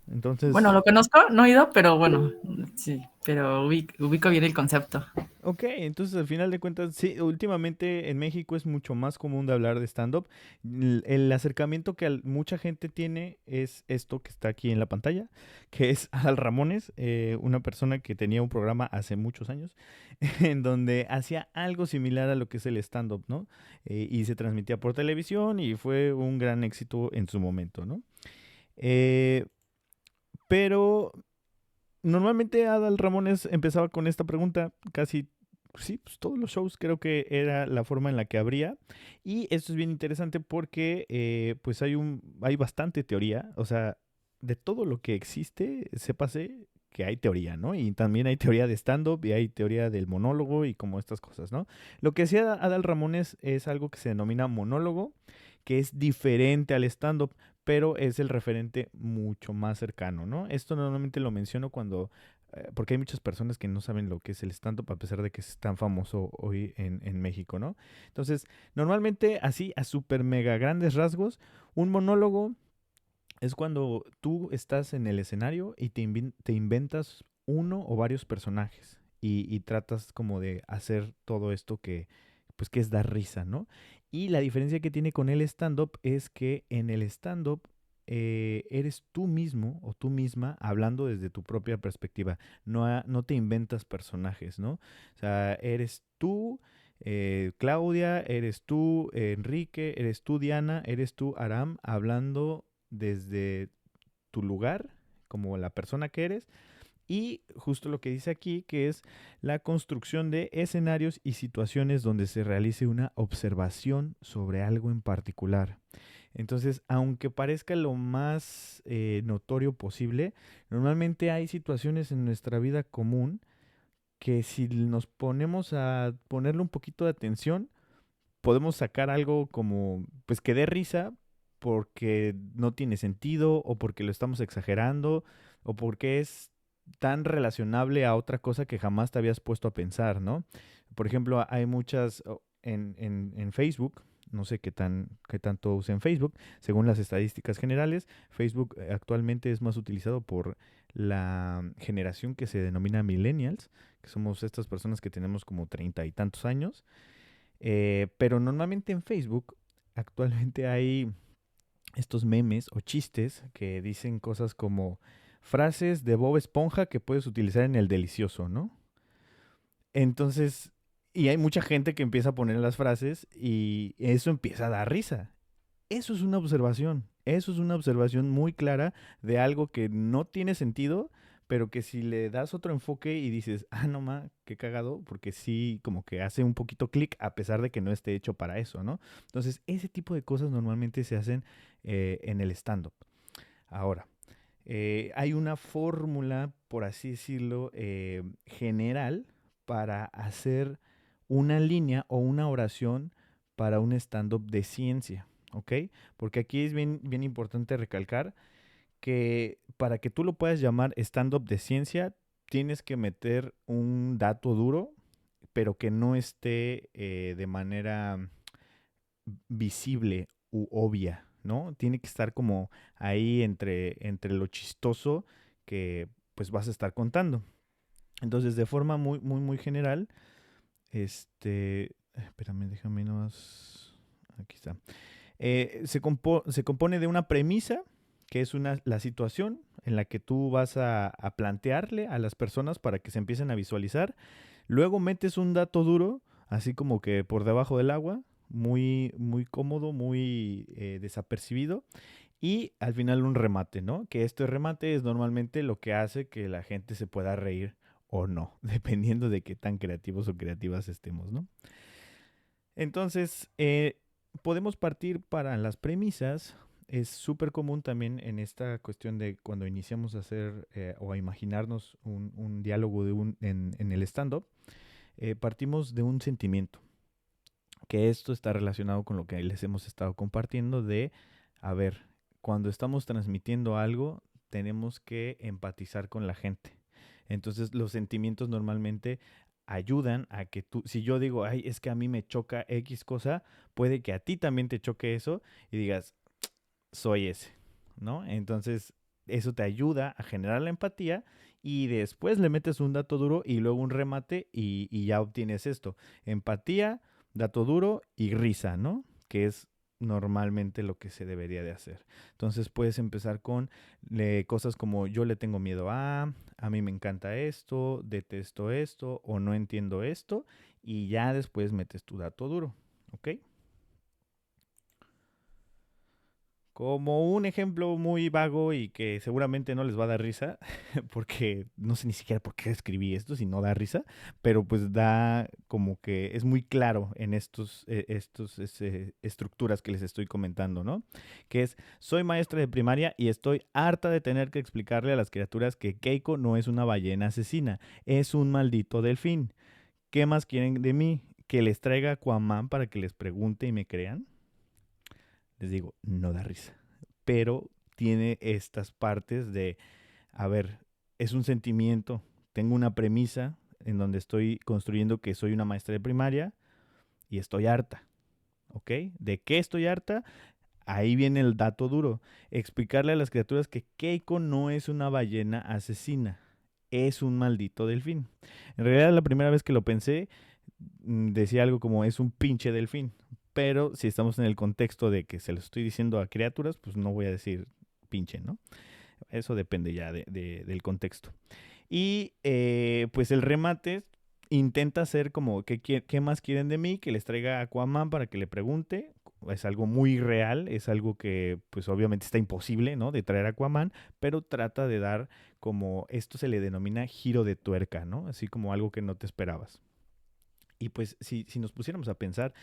entonces... Bueno, lo conozco, no he ido, pero bueno, sí, pero ubico bien el concepto. Ok, entonces al final de cuentas, sí, últimamente en México es mucho más común de hablar de stand-up. El acercamiento que mucha gente tiene es esto que está aquí en la pantalla, que es Adal Ramones, una persona que tenía un programa hace muchos años, en donde hacía algo similar a lo que es el stand-up, ¿no? Y se transmitía por televisión y fue un gran éxito en su momento, ¿no? Pero normalmente Adal Ramones empezaba con esta pregunta casi, sí, pues todos los shows creo que era la forma en la que abría. Y esto es bien interesante porque pues hay bastante teoría, o sea, de todo lo que existe, sépase que hay teoría, ¿no? Y también hay teoría de stand-up y hay teoría del monólogo y como estas cosas, ¿no? Lo que hacía Adal Ramones es algo que se denomina monólogo, que es diferente al stand-up, pero es el referente mucho más cercano, ¿no? Esto normalmente lo menciono porque hay muchas personas que no saben lo que es el stand-up a pesar de que es tan famoso hoy en México, ¿no? Entonces, normalmente así a super mega grandes rasgos, un monólogo es cuando tú estás en el escenario y te inventas uno o varios personajes y tratas como de hacer todo esto pues que es dar risa, ¿no? Y la diferencia que tiene con el stand-up es que en el stand-up eres tú mismo o tú misma hablando desde tu propia perspectiva. No te inventas personajes, ¿no? O sea, eres tú, Claudia, eres tú, Enrique, eres tú, Diana, eres tú, Aram, hablando desde tu lugar, como la persona que eres, Y justo lo que dice aquí, que es la construcción de escenarios y situaciones donde se realice una observación sobre algo en particular. Entonces, aunque parezca lo más notorio posible, normalmente hay situaciones en nuestra vida común que si nos ponemos a ponerle un poquito de atención, podemos sacar algo como, pues que dé risa porque no tiene sentido o porque lo estamos exagerando o porque es tan relacionable a otra cosa que jamás te habías puesto a pensar, ¿no? Por ejemplo, hay muchas en Facebook, no sé qué tanto usen Facebook, según las estadísticas generales, Facebook actualmente es más utilizado por la generación que se denomina millennials, que somos estas personas que tenemos como 30 y tantos años, pero normalmente en Facebook actualmente hay estos memes o chistes que dicen cosas como frases de Bob Esponja que puedes utilizar en el delicioso, ¿no? Entonces, y hay mucha gente que empieza a poner las frases y eso empieza a dar risa. Eso eso es una observación muy clara de algo que no tiene sentido, pero que si le das otro enfoque y dices, ah, no ma, qué cagado, porque sí, como que hace un poquito clic a pesar de que no esté hecho para eso, ¿no? Entonces, ese tipo de cosas normalmente se hacen en el stand-up. Ahora, hay una fórmula, por así decirlo, general para hacer una línea o una oración para un stand-up de ciencia, ¿ok? Porque aquí es bien importante recalcar que para que tú lo puedas llamar stand-up de ciencia, tienes que meter un dato duro, pero que no esté de manera visible u obvia, ¿no? Tiene que estar como ahí entre lo chistoso que pues vas a estar contando. Entonces, de forma muy general, espérame, déjame nomás, aquí está. Se compone de una premisa, que es la situación en la que tú vas a plantearle a las personas para que se empiecen a visualizar. Luego metes un dato duro, así como que por debajo del agua, muy cómodo, muy desapercibido. Y al final un remate, ¿no? Que este remate es normalmente lo que hace que la gente se pueda reír o no, dependiendo de qué tan creativos o creativas estemos, ¿no? Entonces, podemos partir para las premisas. Es súper común también en esta cuestión de cuando iniciamos a hacer o a imaginarnos un diálogo en el stand-up, partimos de un sentimiento, que esto está relacionado con lo que les hemos estado compartiendo de, a ver, cuando estamos transmitiendo algo, tenemos que empatizar con la gente. Entonces, los sentimientos normalmente ayudan a que tú, si yo digo, ay, es que a mí me choca X cosa, puede que a ti también te choque eso y digas, soy ese, ¿no? Entonces, eso te ayuda a generar la empatía y después le metes un dato duro y luego un remate y ya obtienes esto. Empatía, dato duro y risa, ¿no? Que es normalmente lo que se debería de hacer. Entonces puedes empezar con cosas como yo le tengo miedo a mí me encanta esto, detesto esto o no entiendo esto y ya después metes tu dato duro, ¿ok? Como un ejemplo muy vago y que seguramente no les va a dar risa, porque no sé ni siquiera por qué escribí esto si no da risa, pero pues da como que es muy claro en estos estructuras que les estoy comentando, ¿no? Que es, soy maestra de primaria y estoy harta de tener que explicarle a las criaturas que Keiko no es una ballena asesina, es un maldito delfín. ¿Qué más quieren de mí? ¿Que les traiga Aquaman para que les pregunte y me crean? Les digo, no da risa, pero tiene estas partes de, a ver, es un sentimiento, tengo una premisa en donde estoy construyendo que soy una maestra de primaria y estoy harta, ¿ok? ¿De qué estoy harta? Ahí viene el dato duro, explicarle a las criaturas que Keiko no es una ballena asesina, es un maldito delfín. En realidad la primera vez que lo pensé, decía algo como es un pinche delfín. Pero si estamos en el contexto de que se lo estoy diciendo a criaturas, pues no voy a decir pinche, ¿no? Eso depende ya del contexto. Y pues el remate intenta hacer como, ¿qué más quieren de mí? Que les traiga a Aquaman para que le pregunte. Es algo muy real, es algo que pues obviamente está imposible, ¿no? De traer a Aquaman, pero trata de dar como, esto se le denomina giro de tuerca, ¿no? Así como algo que no te esperabas. Y pues si nos pusiéramos a pensar,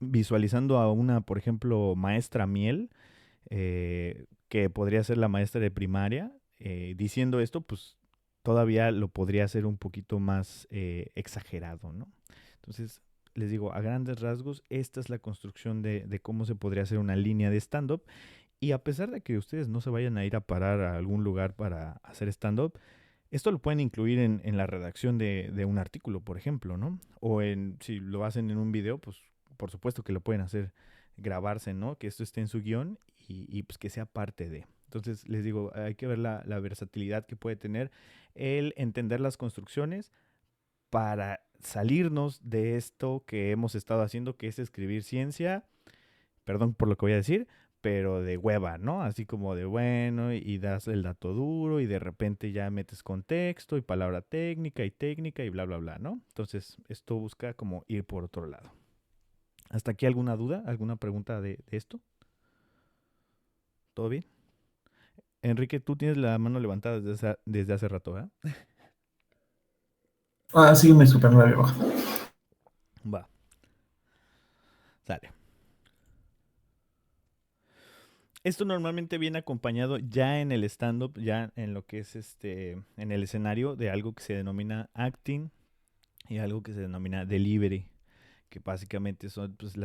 visualizando a una, por ejemplo, maestra Miel, que podría ser la maestra de primaria, diciendo esto, pues todavía lo podría hacer un poquito más exagerado, ¿no? Entonces, les digo, a grandes rasgos, esta es la construcción de cómo se podría hacer una línea de stand-up. Y a pesar de que ustedes no se vayan a ir a parar a algún lugar para hacer stand-up, esto lo pueden incluir en la redacción de un artículo, por ejemplo, ¿no? O si lo hacen en un video, pues por supuesto que lo pueden hacer, grabarse, ¿no? Que esto esté en su guión y pues que sea parte de. Entonces, les digo, hay que ver la versatilidad que puede tener el entender las construcciones para salirnos de esto que hemos estado haciendo, que es escribir ciencia, perdón por lo que voy a decir, pero de hueva, ¿no? Así como de bueno, y das el dato duro y de repente ya metes contexto y palabra técnica y bla, bla, bla, ¿no? Entonces, esto busca como ir por otro lado. ¿Hasta aquí alguna duda, alguna pregunta de esto? ¿Todo bien? Enrique, tú tienes la mano levantada desde hace rato, ¿verdad? Ah, sí, me super 9 abajo. Va. Sale. Esto normalmente viene acompañado ya en el stand-up, ya en lo que es en el escenario, de algo que se denomina acting y algo que se denomina delivery, que básicamente son pues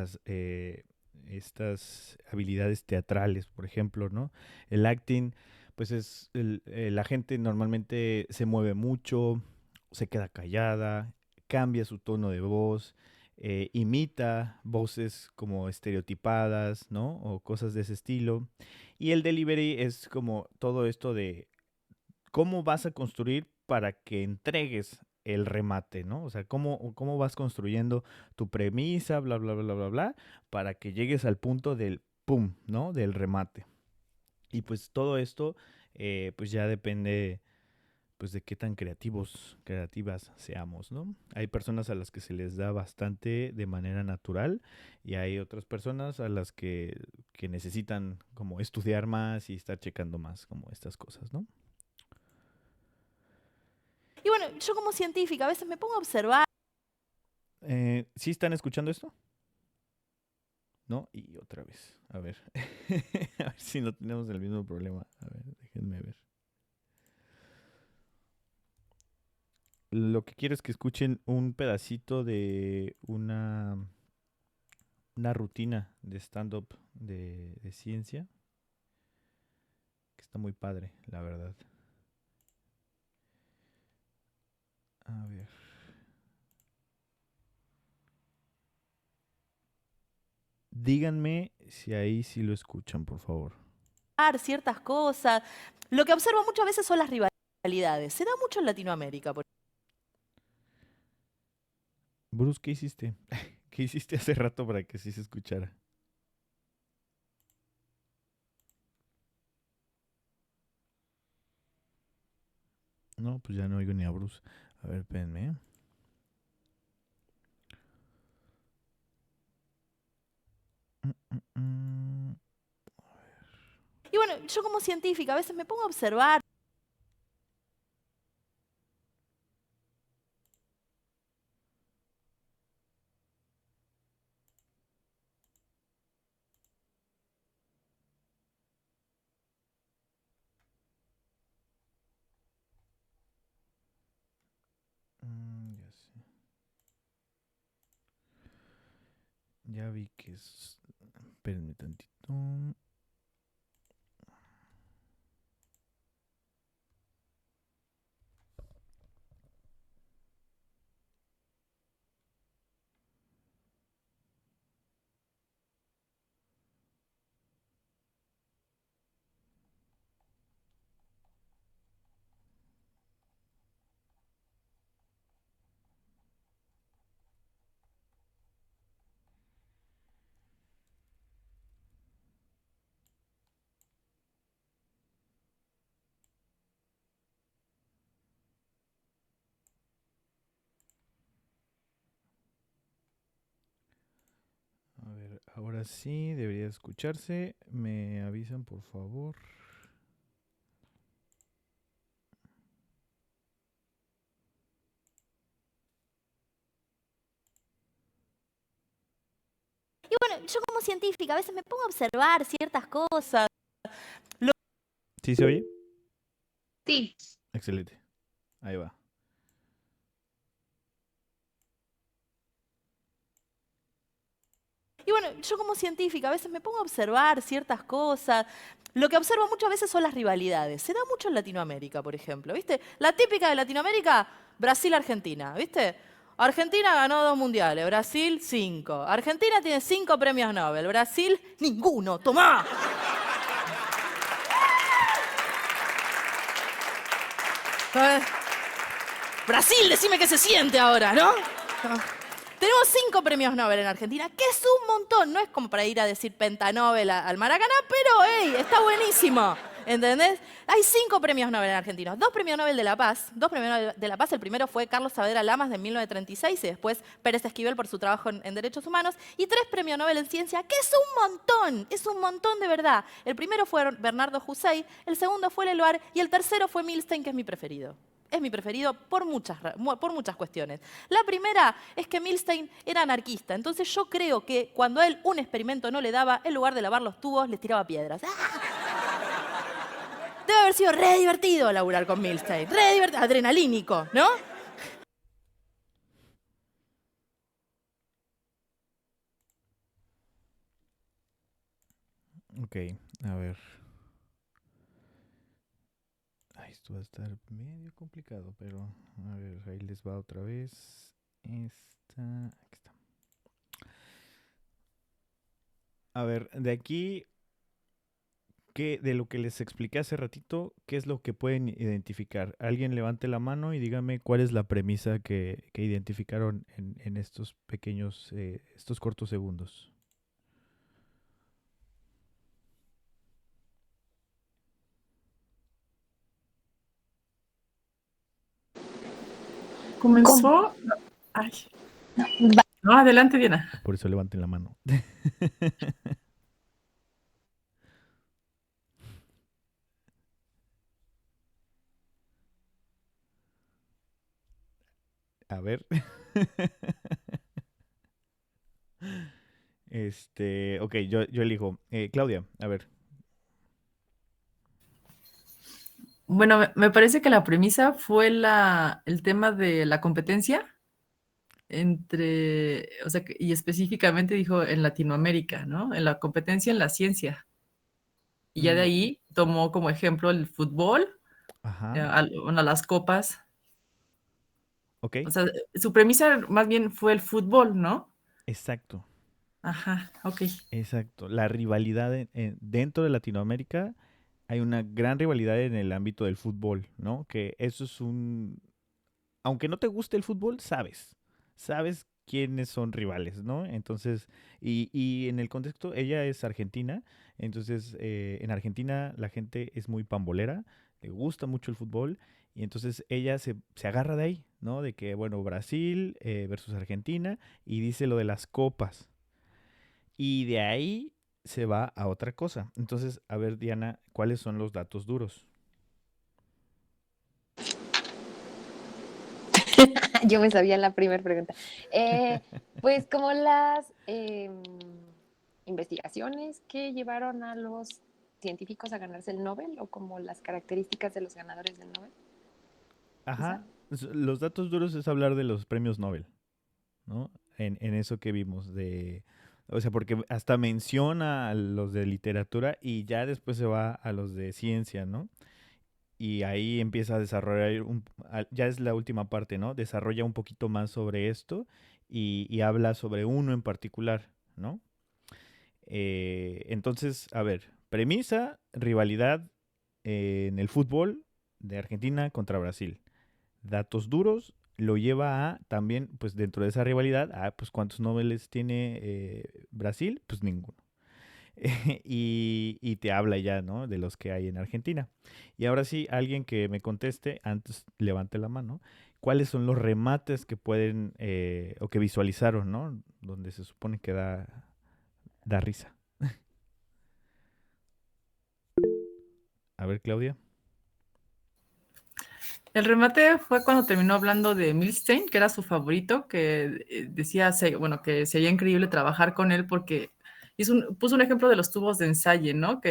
estas habilidades teatrales, por ejemplo, ¿no? El acting, pues la gente normalmente se mueve mucho, se queda callada, cambia su tono de voz, imita voces como estereotipadas, ¿no? O cosas de ese estilo. Y el delivery es como todo esto de cómo vas a construir para que entregues el remate, ¿no? O sea, cómo vas construyendo tu premisa, bla, bla, bla, bla, bla, para que llegues al punto del pum, ¿no? Del remate. Y pues todo esto, pues ya depende, pues de qué tan creativas seamos, ¿no? Hay personas a las que se les da bastante de manera natural y hay otras personas a las que necesitan como estudiar más y estar checando más como estas cosas, ¿no? Y bueno, yo como científica a veces me pongo a observar. ¿Sí están escuchando esto? ¿No? Y otra vez. A ver. A ver si no tenemos el mismo problema. A ver, déjenme ver. Lo que quiero es que escuchen un pedacito de una rutina de stand-up de ciencia. Que está muy padre, la verdad. A ver. Díganme si ahí sí lo escuchan, por favor. Ciertas cosas. Lo que observo muchas veces son las rivalidades. Se da mucho en Latinoamérica. Bruce, ¿qué hiciste? ¿Qué hiciste hace rato para que sí se escuchara? No, pues ya no oigo ni a Bruce. A ver, espérenme. Y bueno, yo como científica a veces me pongo a observar. Ya sé. Ya vi que es... Espérenme tantito. Ahora sí, debería escucharse. Me avisan, por favor. Y bueno, yo como científica a veces me pongo a observar ciertas cosas. ¿Sí se oye? Sí. Excelente. Ahí va. Y bueno, yo como científica a veces me pongo a observar ciertas cosas. Lo que observo muchas veces son las rivalidades. Se da mucho en Latinoamérica, por ejemplo, ¿viste? La típica de Latinoamérica, Brasil-Argentina, ¿viste? Argentina ganó 2 mundiales, Brasil 5. Argentina tiene 5 premios Nobel, Brasil ninguno. ¡Tomá! ¿Sabes? Brasil, decime qué se siente ahora, ¿no? Tenemos 5 premios Nobel en Argentina, que es un montón. No es como para ir a decir pentanobel al Maracaná, pero hey, está buenísimo. ¿Entendés? Hay 5 premios Nobel en Argentina. 2 premios Nobel de la Paz. 2 premios Nobel de la Paz. El primero fue Carlos Saavedra Lamas de 1936 y después Pérez Esquivel por su trabajo en derechos humanos. Y 3 premios Nobel en ciencia, que es un montón. Es un montón de verdad. El primero fue Bernardo Hussein, el segundo fue Leluar y el tercero fue Milstein, que es mi preferido. Es mi preferido por muchas cuestiones. La primera es que Milstein era anarquista, entonces yo creo que cuando a él un experimento no le daba, en lugar de lavar los tubos, les tiraba piedras. ¡Ah! Debe haber sido re divertido laburar con Milstein, re divertido, adrenalínico, ¿no? Ok, a ver. Ay, esto va a estar medio complicado, pero a ver, ahí les va otra vez. Aquí está. A ver, de aquí, de lo que les expliqué hace ratito, ¿qué es lo que pueden identificar? Alguien levante la mano y dígame cuál es la premisa que identificaron en estos pequeños, estos cortos segundos. Comenzó. Ay. No, adelante, Diana. Por eso levanten la mano. A ver. Ok, yo elijo. Claudia, a ver. Bueno, me parece que la premisa fue el tema de la competencia entre, o sea, y específicamente dijo en Latinoamérica, ¿no? En la competencia en la ciencia. Y ya de ahí tomó como ejemplo el fútbol, Ajá. las copas. Ok. O sea, su premisa más bien fue el fútbol, ¿no? Exacto. Ajá, ok. Exacto. La rivalidad dentro de Latinoamérica, hay una gran rivalidad en el ámbito del fútbol, ¿no? Que eso es aunque no te guste el fútbol, sabes quiénes son rivales, ¿no? Entonces, y en el contexto, ella es argentina, entonces en Argentina la gente es muy pambolera, le gusta mucho el fútbol, y entonces ella se agarra de ahí, ¿no? De que, bueno, Brasil versus Argentina, y dice lo de las copas. Y de ahí se va a otra cosa. Entonces, a ver, Diana, ¿cuáles son los datos duros? Yo me sabía la primera pregunta. Pues como las investigaciones que llevaron a los científicos a ganarse el Nobel o como las características de los ganadores del Nobel. Ajá. Los datos duros es hablar de los premios Nobel, ¿no? En eso que vimos o sea, porque hasta menciona a los de literatura y ya después se va a los de ciencia, ¿no? Y ahí empieza a desarrollar, ya es la última parte, ¿no? Desarrolla un poquito más sobre esto y habla sobre uno en particular, ¿no? Entonces, a ver, premisa, rivalidad en el fútbol de Argentina contra Brasil. Datos duros lo lleva a también, pues dentro de esa rivalidad, pues ¿cuántos Nobeles tiene Brasil? Pues ninguno. y te habla ya, ¿no? De los que hay en Argentina. Y ahora sí, alguien que me conteste, antes levante la mano, ¿cuáles son los remates que pueden o que visualizaron, ¿no? Donde se supone que da risa. A ver, Claudia. El remate fue cuando terminó hablando de Milstein, que era su favorito, que decía, bueno, que sería increíble trabajar con él porque puso un ejemplo de los tubos de ensayo, ¿no?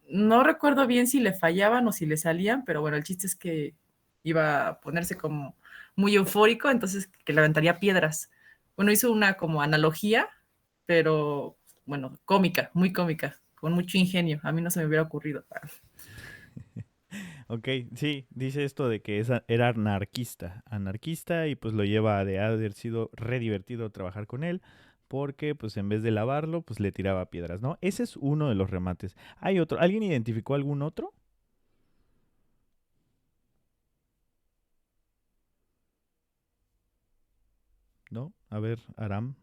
No recuerdo bien si le fallaban o si le salían, pero bueno, el chiste es que iba a ponerse como muy eufórico, entonces que le aventaría piedras. Bueno, hizo una como analogía, pero bueno, cómica, muy cómica, con mucho ingenio. A mí no se me hubiera ocurrido. Ok, sí, dice esto de que era anarquista y pues lo lleva de haber sido re divertido trabajar con él porque pues en vez de lavarlo pues le tiraba piedras, ¿no? Ese es uno de los remates. Hay otro, ¿alguien identificó algún otro? ¿No? A ver, Aram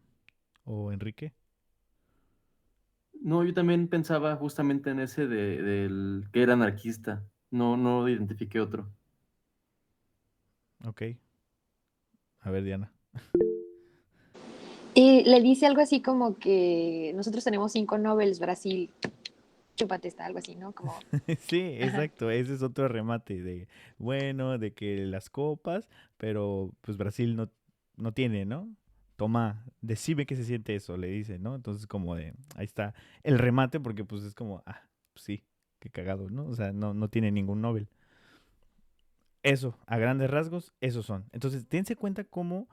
o Enrique. No, yo también pensaba justamente en ese del que era anarquista. No identifiqué otro. Ok. A ver, Diana. Le dice algo así como que nosotros tenemos 5 Nobels, Brasil, chúpate esta, algo así, ¿no? Como, Sí, ajá. exacto. Ese es otro remate de, bueno, de que las copas, pero pues Brasil no tiene, ¿no? Toma, decime qué se siente eso, le dice, ¿no? Entonces como de, ahí está el remate porque pues es como, pues sí, qué cagado, ¿no? O sea, no tiene ningún Nobel. Eso, a grandes rasgos, esos son. Entonces, dense cuenta cómo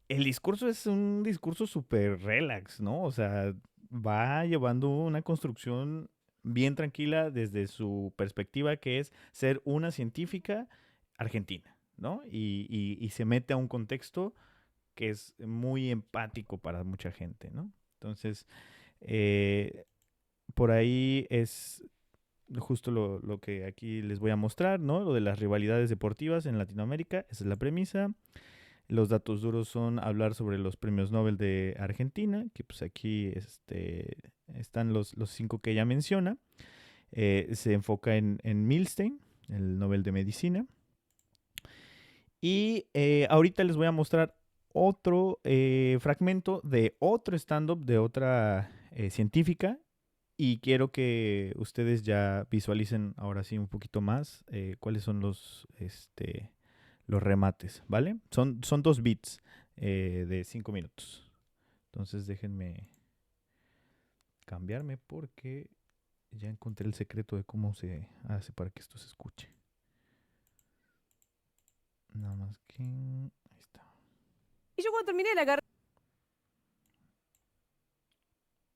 el discurso es un discurso súper relax, ¿no? O sea, va llevando una construcción bien tranquila desde su perspectiva, que es ser una científica argentina, ¿no? Y se mete a un contexto que es muy empático para mucha gente, ¿no? Entonces, eh, por ahí es justo lo que aquí les voy a mostrar, ¿no? Lo de las rivalidades deportivas en Latinoamérica, esa es la premisa. Los datos duros son hablar sobre los premios Nobel de Argentina, que pues aquí están los 5 que ella menciona. Se enfoca en Milstein, el Nobel de Medicina. Y ahorita les voy a mostrar otro fragmento de otro stand-up de otra científica. Y quiero que ustedes ya visualicen ahora sí un poquito más cuáles son los remates, ¿vale? Son 2 bits de 5 minutos. Entonces déjenme cambiarme porque ya encontré el secreto de cómo se hace para que esto se escuche. Nada más que... Ahí está. Y yo cuando terminé la carrera...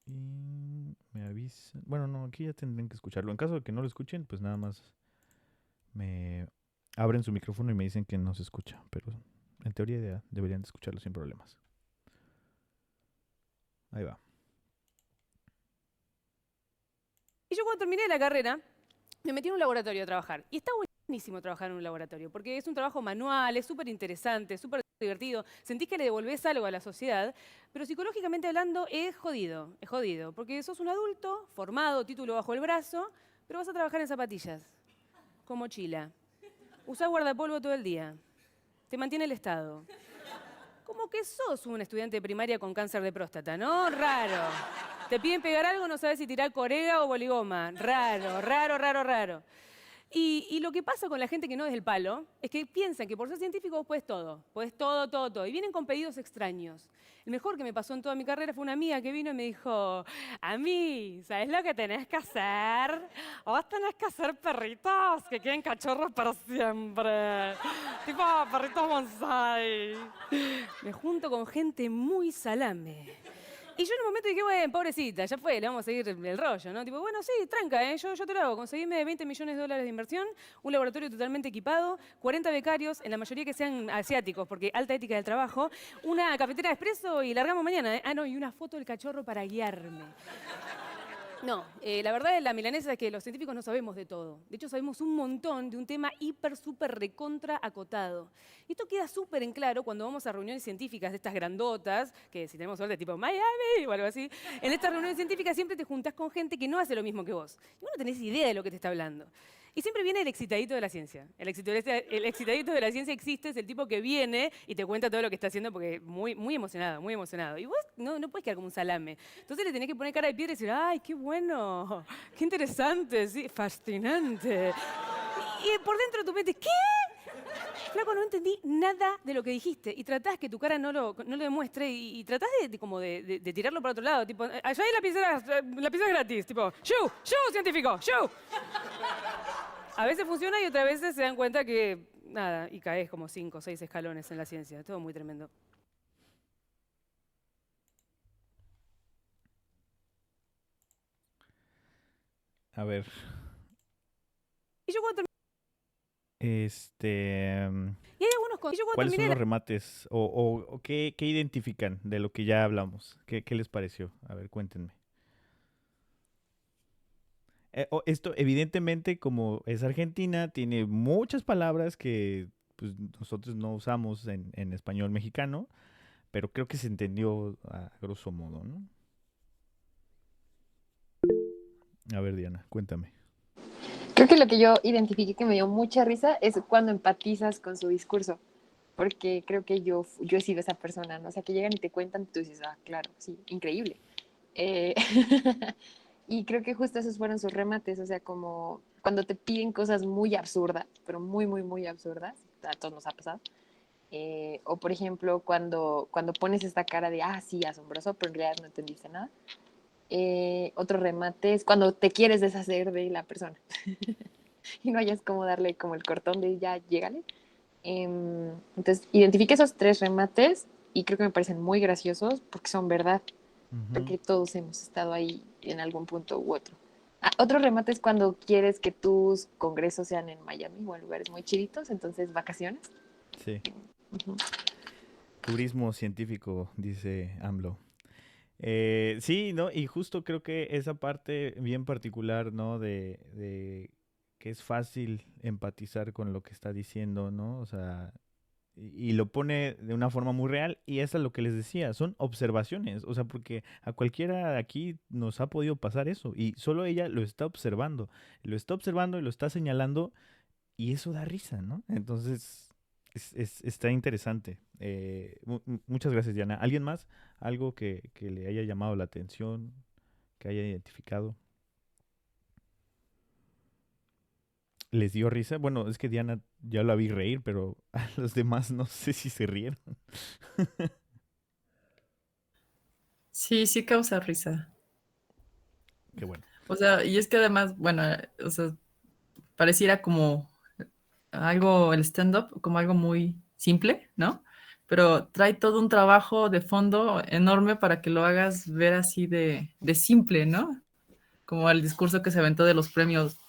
Y me avisan... Bueno, no, aquí ya tendrán que escucharlo. En caso de que no lo escuchen, pues nada más me abren su micrófono y me dicen que no se escucha. Pero en teoría ya deberían de escucharlo sin problemas. Ahí va. Y yo cuando terminé la carrera, me metí en un laboratorio a trabajar. Y está buenísimo trabajar en un laboratorio, porque es un trabajo manual, es súper interesante, súper divertido. Sentís que le devolvés algo a la sociedad, pero psicológicamente hablando es jodido, porque sos un adulto, formado, título bajo el brazo, pero vas a trabajar en zapatillas, con mochila. Usás guardapolvo todo el día. Te mantiene el Estado. Como que sos un estudiante de primaria con cáncer de próstata, ¿no? Raro. Te piden pegar algo, no sabes si tirar corega o boligoma. Raro. Y lo que pasa con la gente que no es del palo es que piensan que por ser científico vos podés todo. Y vienen con pedidos extraños. El mejor que me pasó en toda mi carrera fue una amiga que vino y me dijo, a mí, ¿sabés lo que tenés que hacer? Vos tenés que hacer perritos que queden cachorros para siempre. Tipo perritos bonsai. Me junto con gente muy salame. Y yo en un momento dije, bueno, pobrecita, ya fue, le vamos a seguir el rollo, ¿no? Tipo, bueno, sí, tranca, yo te lo hago. Conseguime $20 millones de inversión, un laboratorio totalmente equipado, 40 becarios, en la mayoría que sean asiáticos, porque alta ética del trabajo, una cafetera de expreso y largamos mañana, ¿eh? No, y una foto del cachorro para guiarme. No, la verdad de la milanesa es que los científicos no sabemos de todo. De hecho, sabemos un montón de un tema súper recontra acotado. Y esto queda súper en claro cuando vamos a reuniones científicas de estas grandotas, que si tenemos suerte tipo Miami o algo así, en estas reuniones científicas siempre te juntás con gente que no hace lo mismo que vos. Y vos no tenés idea de lo que te está hablando. Y siempre viene el excitadito de la ciencia. El excitadito de la ciencia existe, es el tipo que viene y te cuenta todo lo que está haciendo porque muy, muy emocionado, muy emocionado. Y vos no puedes quedar como un salame. Entonces le tenés que poner cara de piedra y decir, ¡ay, qué bueno! ¡Qué interesante! Sí, fascinante. Y por dentro tu mente, ¿qué? Flaco, no entendí nada de lo que dijiste. Y tratás que tu cara no lo demuestre y tratás de tirarlo para otro lado. Tipo, allá hay lapiceras gratis. Tipo, ¡show! ¡Show científico! ¡Show! A veces funciona y otras veces se dan cuenta que nada, y caes como 5 o 6 escalones en la ciencia. Todo muy tremendo. A ver. Y yo cuando Y hay algunos ¿cuáles son los remates o qué identifican de lo que ya hablamos? ¿Qué les pareció? A ver, cuéntenme. Esto, evidentemente, como es Argentina, tiene muchas palabras que pues, nosotros no usamos en español mexicano, pero creo que se entendió a grosso modo, ¿no? A ver, Diana, cuéntame. Creo que lo que yo identifiqué que me dio mucha risa es cuando empatizas con su discurso, porque creo que yo he sido esa persona, ¿no? O sea, que llegan y te cuentan, tú dices, ah, claro, sí, increíble. Y creo que justo esos fueron sus remates, o sea, como cuando te piden cosas muy absurdas, pero muy, muy, muy absurdas, a todos nos ha pasado. O por ejemplo, cuando pones esta cara de, ah, sí, asombroso, pero en realidad no entendiste nada. Otro remate es cuando te quieres deshacer de la persona y no hayas como darle como el cortón de ya, llégale. Entonces, identifiqué esos 3 remates y creo que me parecen muy graciosos porque son verdad. Porque todos hemos estado ahí en algún punto u otro. Otro remate es cuando quieres que tus congresos sean en Miami o en lugares muy chiditos, entonces vacaciones. Sí. Turismo científico, dice AMLO. Sí, ¿no? Y justo creo que esa parte bien particular, ¿no? De que es fácil empatizar con lo que está diciendo, ¿no? O sea, y lo pone de una forma muy real y eso es lo que les decía, son observaciones, o sea, porque a cualquiera de aquí nos ha podido pasar eso y solo ella lo está observando y lo está señalando y eso da risa, ¿no? Entonces, está interesante. Muchas gracias, Diana. ¿Alguien más? ¿Algo que le haya llamado la atención, que haya identificado? ¿Les dio risa? Bueno, es que Diana ya la vi reír, pero a los demás no sé si se rieron. Sí, sí causa risa. Qué bueno. O sea, y es que además, bueno, o sea, pareciera como algo, el stand-up, como algo muy simple, ¿no? Pero trae todo un trabajo de fondo enorme para que lo hagas ver así de simple, ¿no? Como el discurso que se aventó de los premios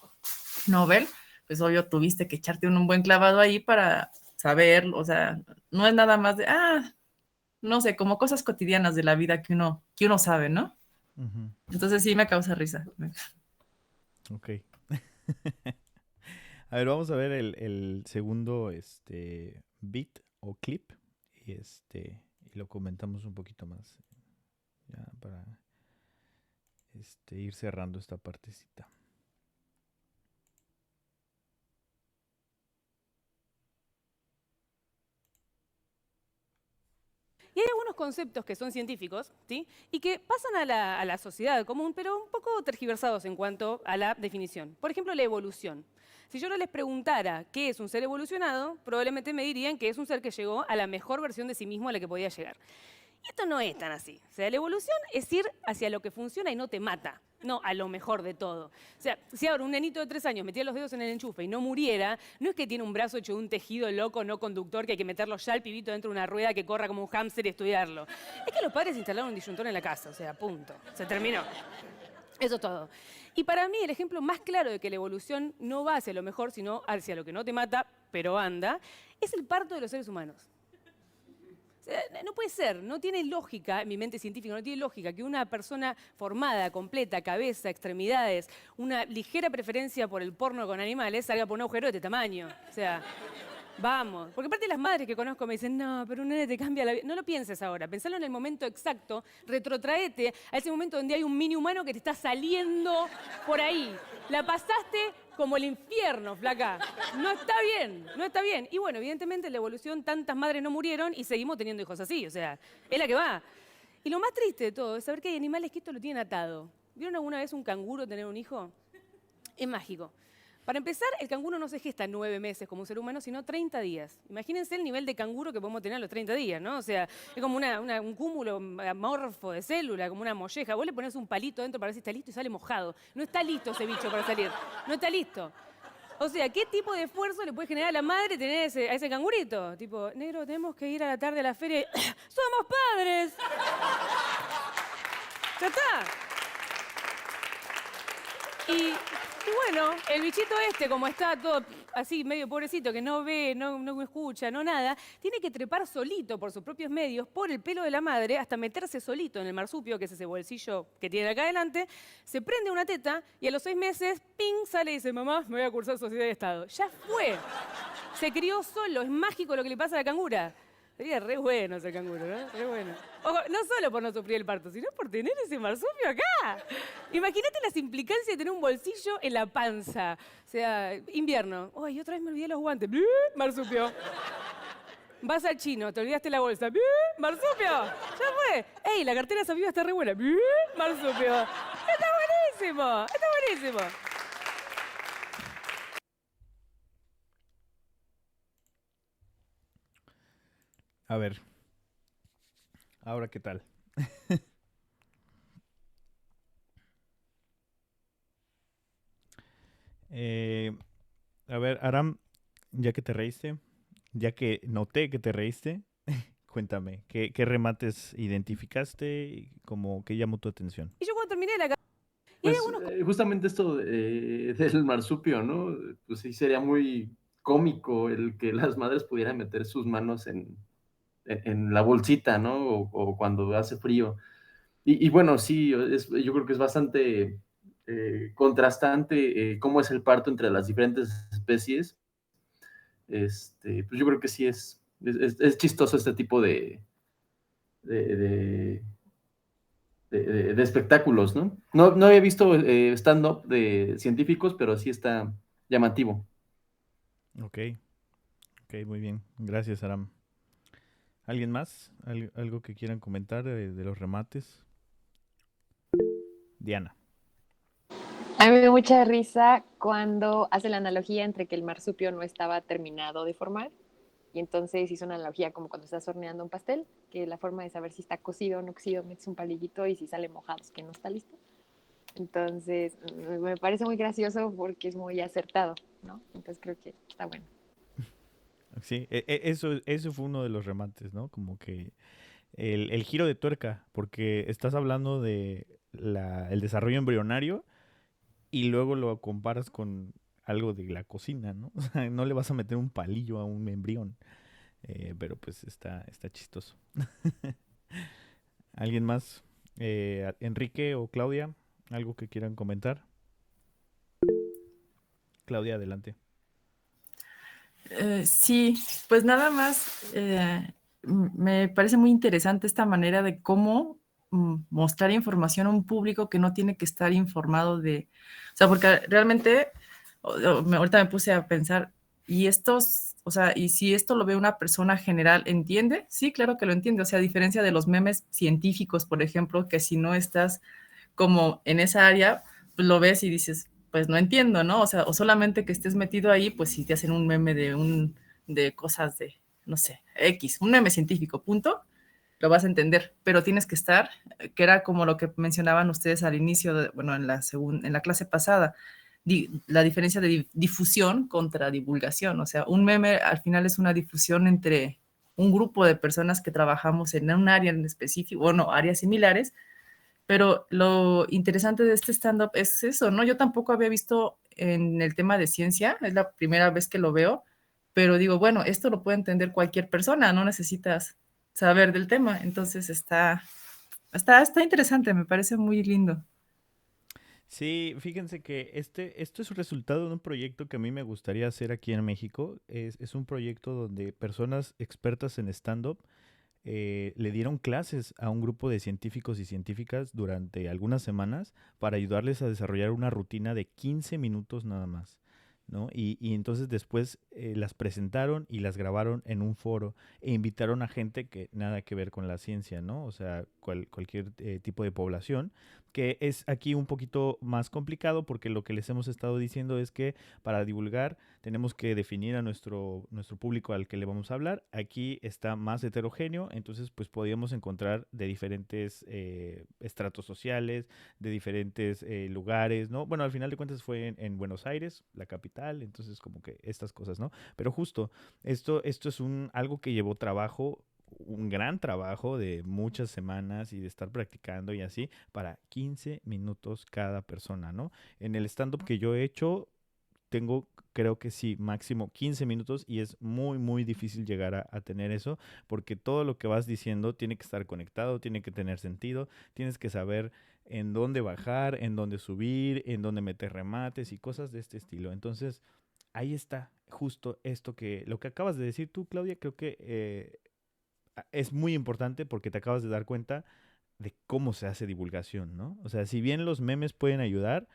Nobel, pues obvio tuviste que echarte un buen clavado ahí para saber, o sea, no es nada más de, no sé, como cosas cotidianas de la vida que uno sabe, ¿no? Uh-huh. Entonces sí me causa risa. Ok. A ver, vamos a ver el segundo beat o clip y lo comentamos un poquito más ya para ir cerrando esta partecita. Y hay algunos conceptos que son científicos, ¿sí? Y que pasan a la sociedad común, pero un poco tergiversados en cuanto a la definición. Por ejemplo, la evolución. Si yo no les preguntara qué es un ser evolucionado, probablemente me dirían que es un ser que llegó a la mejor versión de sí mismo a la que podía llegar. Y esto no es tan así. O sea, la evolución es ir hacia lo que funciona y no te mata, no a lo mejor de todo. O sea, si ahora un nenito de 3 años metía los dedos en el enchufe y no muriera, no es que tiene un brazo hecho de un tejido loco, no conductor, que hay que meterlo ya al pibito dentro de una rueda que corra como un hámster y estudiarlo. Es que los padres instalaron un disyuntor en la casa, o sea, punto. Se terminó. Eso es todo. Y para mí el ejemplo más claro de que la evolución no va hacia lo mejor, sino hacia lo que no te mata, pero anda, es el parto de los seres humanos. O sea, no puede ser, no tiene lógica, en mi mente científica, no tiene lógica que una persona formada, completa, cabeza, extremidades, una ligera preferencia por el porno con animales, salga por un agujero de este tamaño. O sea, vamos. Porque aparte las madres que conozco me dicen, no, pero un nene te cambia la vida. No lo pienses ahora, pensalo en el momento exacto, retrotraete a ese momento donde hay un mini humano que te está saliendo por ahí. La pasaste como el infierno, flaca. No está bien, no está bien. Y bueno, evidentemente en la evolución tantas madres no murieron y seguimos teniendo hijos así, o sea, es la que va. Y lo más triste de todo es saber que hay animales que esto lo tienen atado. ¿Vieron alguna vez un canguro tener un hijo? Es mágico. Para empezar, el canguro no se gesta 9 meses como un ser humano, sino 30 días. Imagínense el nivel de canguro que podemos tener a los 30 días, ¿no? O sea, es como un cúmulo amorfo de células, como una molleja. Vos le pones un palito dentro para ver si está listo y sale mojado. No está listo ese bicho para salir. No está listo. O sea, ¿qué tipo de esfuerzo le puede generar a la madre tener a ese cangurito? Tipo, negro, tenemos que ir a la tarde a la feria y... ¡Somos padres! ¡Ya está! Y bueno, el bichito este, como está todo así, medio pobrecito, que no ve, no escucha, no nada, tiene que trepar solito por sus propios medios, por el pelo de la madre, hasta meterse solito en el marsupio, que es ese bolsillo que tiene acá adelante, se prende una teta y a los 6 meses, ¡ping!, sale y dice, mamá, me voy a cursar Sociedad de Estado. Ya fue. Se crió solo, es mágico lo que le pasa a la cangura. Sería re bueno ese canguro, ¿no? Re bueno. Ojo, no solo por no sufrir el parto, sino por tener ese marsupio acá. Imagínate las implicancias de tener un bolsillo en la panza. O sea, invierno. Ay, otra vez me olvidé los guantes. ¡Blim! Marsupio. Vas al chino, te olvidaste la bolsa. ¡Blim! Marsupio. Ya fue. ¡Ey, la cartera de esa piba está re buena! ¡Blim! Marsupio. Está buenísimo. Está buenísimo. A ver. Ahora, ¿qué tal? A ver, Aram, ya que te reíste, ya que noté que te reíste, cuéntame, ¿qué remates identificaste y como que llamó tu atención? Y yo cuando terminé la... Pues justamente esto del marsupio, ¿no? Pues sí sería muy cómico el que las madres pudieran meter sus manos en la bolsita, ¿no? O cuando hace frío. Y bueno, sí, yo creo que es bastante contrastante cómo es el parto entre las diferentes especies. Pues yo creo que sí es chistoso este tipo de, de- de espectáculos, ¿no? No había visto stand-up de científicos, pero sí está llamativo. Ok, muy bien. Gracias, Aram. ¿Alguien más? ¿Algo que quieran comentar de los remates? Diana. A mí me dio mucha risa cuando hace la analogía entre que el marsupio no estaba terminado de formar y entonces hizo una analogía como cuando estás horneando un pastel, que la forma de saber si está cocido o no cocido, metes un palillito y si sale mojado es que no está listo. Entonces, me parece muy gracioso porque es muy acertado, ¿no? Entonces creo que está bueno. Sí, eso fue uno de los remates, ¿no? Como que el giro de tuerca, porque estás hablando de el desarrollo embrionario y luego lo comparas con algo de la cocina, ¿no? O sea, no le vas a meter un palillo a un embrión, pero pues está chistoso. ¿Alguien más? Enrique o Claudia, ¿algo que quieran comentar? Claudia, adelante. Sí, pues nada más me parece muy interesante esta manera de cómo mostrar información a un público que no tiene que estar informado de, o sea, porque realmente ahorita me puse a pensar, y estos, o sea, y si esto lo ve una persona general, ¿entiende? Sí, claro que lo entiende, o sea, a diferencia de los memes científicos, por ejemplo, que si no estás como en esa área, pues lo ves y dices, pues no entiendo, ¿no? O sea, o solamente que estés metido ahí, pues si te hacen un meme de cosas de, no sé, X, un meme científico, punto, lo vas a entender, pero tienes que estar, que era como lo que mencionaban ustedes al inicio, bueno, en la clase pasada, la diferencia de difusión contra divulgación, o sea, un meme al final es una difusión entre un grupo de personas que trabajamos en un área en específico, bueno, áreas similares, pero lo interesante de este stand-up es eso, ¿no? Yo tampoco había visto en el tema de ciencia, es la primera vez que lo veo, pero digo, bueno, esto lo puede entender cualquier persona, no necesitas saber del tema, entonces está interesante, me parece muy lindo. Sí, fíjense que esto es un resultado de un proyecto que a mí me gustaría hacer aquí en México. Es un proyecto donde personas expertas en stand-up le dieron clases a un grupo de científicos y científicas durante algunas semanas para ayudarles a desarrollar una rutina de 15 minutos nada más. ¿no? Y entonces después las presentaron y las grabaron en un foro e invitaron a gente que nada que ver con la ciencia, ¿no? O sea, cualquier tipo de población, que es aquí un poquito más complicado porque lo que les hemos estado diciendo es que para divulgar tenemos que definir a nuestro público al que le vamos a hablar. Aquí está más heterogéneo, entonces pues podíamos encontrar de diferentes estratos sociales, de diferentes lugares, ¿no? Bueno, al final de cuentas fue en Buenos Aires, la capital, entonces como que estas cosas, ¿no? Pero justo, esto es algo que llevó trabajo, un gran trabajo de muchas semanas y de estar practicando y así, para 15 minutos cada persona, ¿no? En el stand-up que yo he hecho, tengo, creo que sí, máximo 15 minutos y es muy, muy difícil llegar a tener eso porque todo lo que vas diciendo tiene que estar conectado, tiene que tener sentido, tienes que saber en dónde bajar, en dónde subir, en dónde meter remates y cosas de este estilo. Entonces, ahí está justo esto lo que acabas de decir tú, Claudia, creo que es muy importante porque te acabas de dar cuenta de cómo se hace divulgación, ¿no? O sea, si bien los memes pueden ayudar,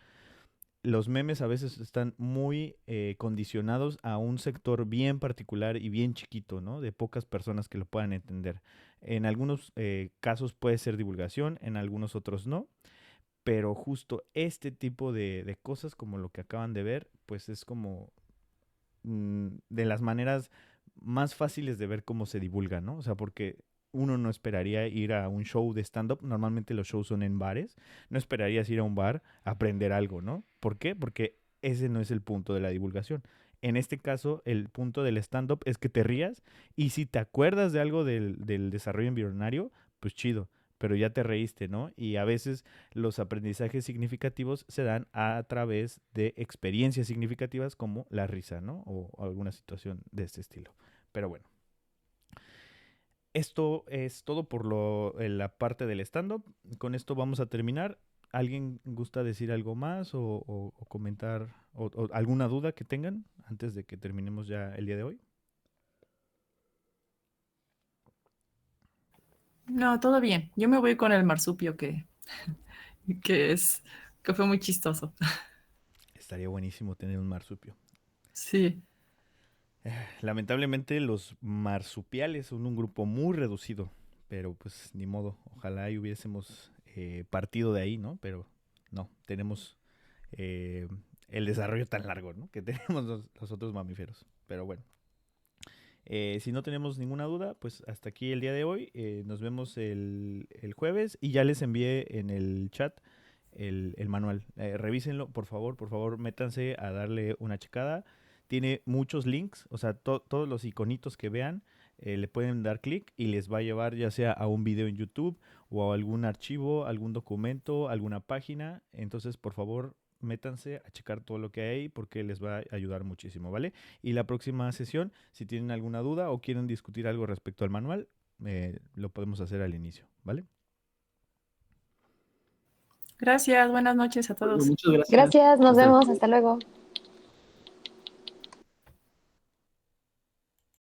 los memes a veces están muy condicionados a un sector bien particular y bien chiquito, ¿no? De pocas personas que lo puedan entender. En algunos casos puede ser divulgación, en algunos otros no, pero justo este tipo de cosas como lo que acaban de ver, pues es como de las maneras más fáciles de ver cómo se divulga, ¿no? O sea, porque uno no esperaría ir a un show de stand-up, normalmente los shows son en bares, no esperarías ir a un bar a aprender algo, ¿no? ¿Por qué? Porque ese no es el punto de la divulgación. En este caso, el punto del stand-up es que te rías y si te acuerdas de algo del desarrollo embrionario, pues chido, pero ya te reíste, ¿no? Y a veces los aprendizajes significativos se dan a través de experiencias significativas como la risa, ¿no? O alguna situación de este estilo. Pero bueno. Esto es todo por la parte del stand-up. Con esto vamos a terminar. ¿Alguien gusta decir algo más o comentar o alguna duda que tengan antes de que terminemos ya el día de hoy? No, todo bien. Yo me voy con el marsupio que fue muy chistoso. Estaría buenísimo tener un marsupio. Sí. Lamentablemente los marsupiales son un grupo muy reducido, pero pues ni modo, ojalá y hubiésemos partido de ahí, ¿no? Pero no, tenemos el desarrollo tan largo, ¿no? Que tenemos los otros mamíferos, pero bueno. Si no tenemos ninguna duda, pues hasta aquí el día de hoy. Nos vemos el jueves y ya les envié en el chat el manual. Revísenlo, por favor, métanse a darle una checada. Tiene muchos links, o sea, todos los iconitos que vean, le pueden dar clic y les va a llevar ya sea a un video en YouTube o a algún archivo, algún documento, alguna página. Entonces, por favor, métanse a checar todo lo que hay ahí porque les va a ayudar muchísimo, ¿vale? Y la próxima sesión, si tienen alguna duda o quieren discutir algo respecto al manual, lo podemos hacer al inicio, ¿vale? Gracias, buenas noches a todos. Muchas gracias. Gracias, nos vemos, hasta luego.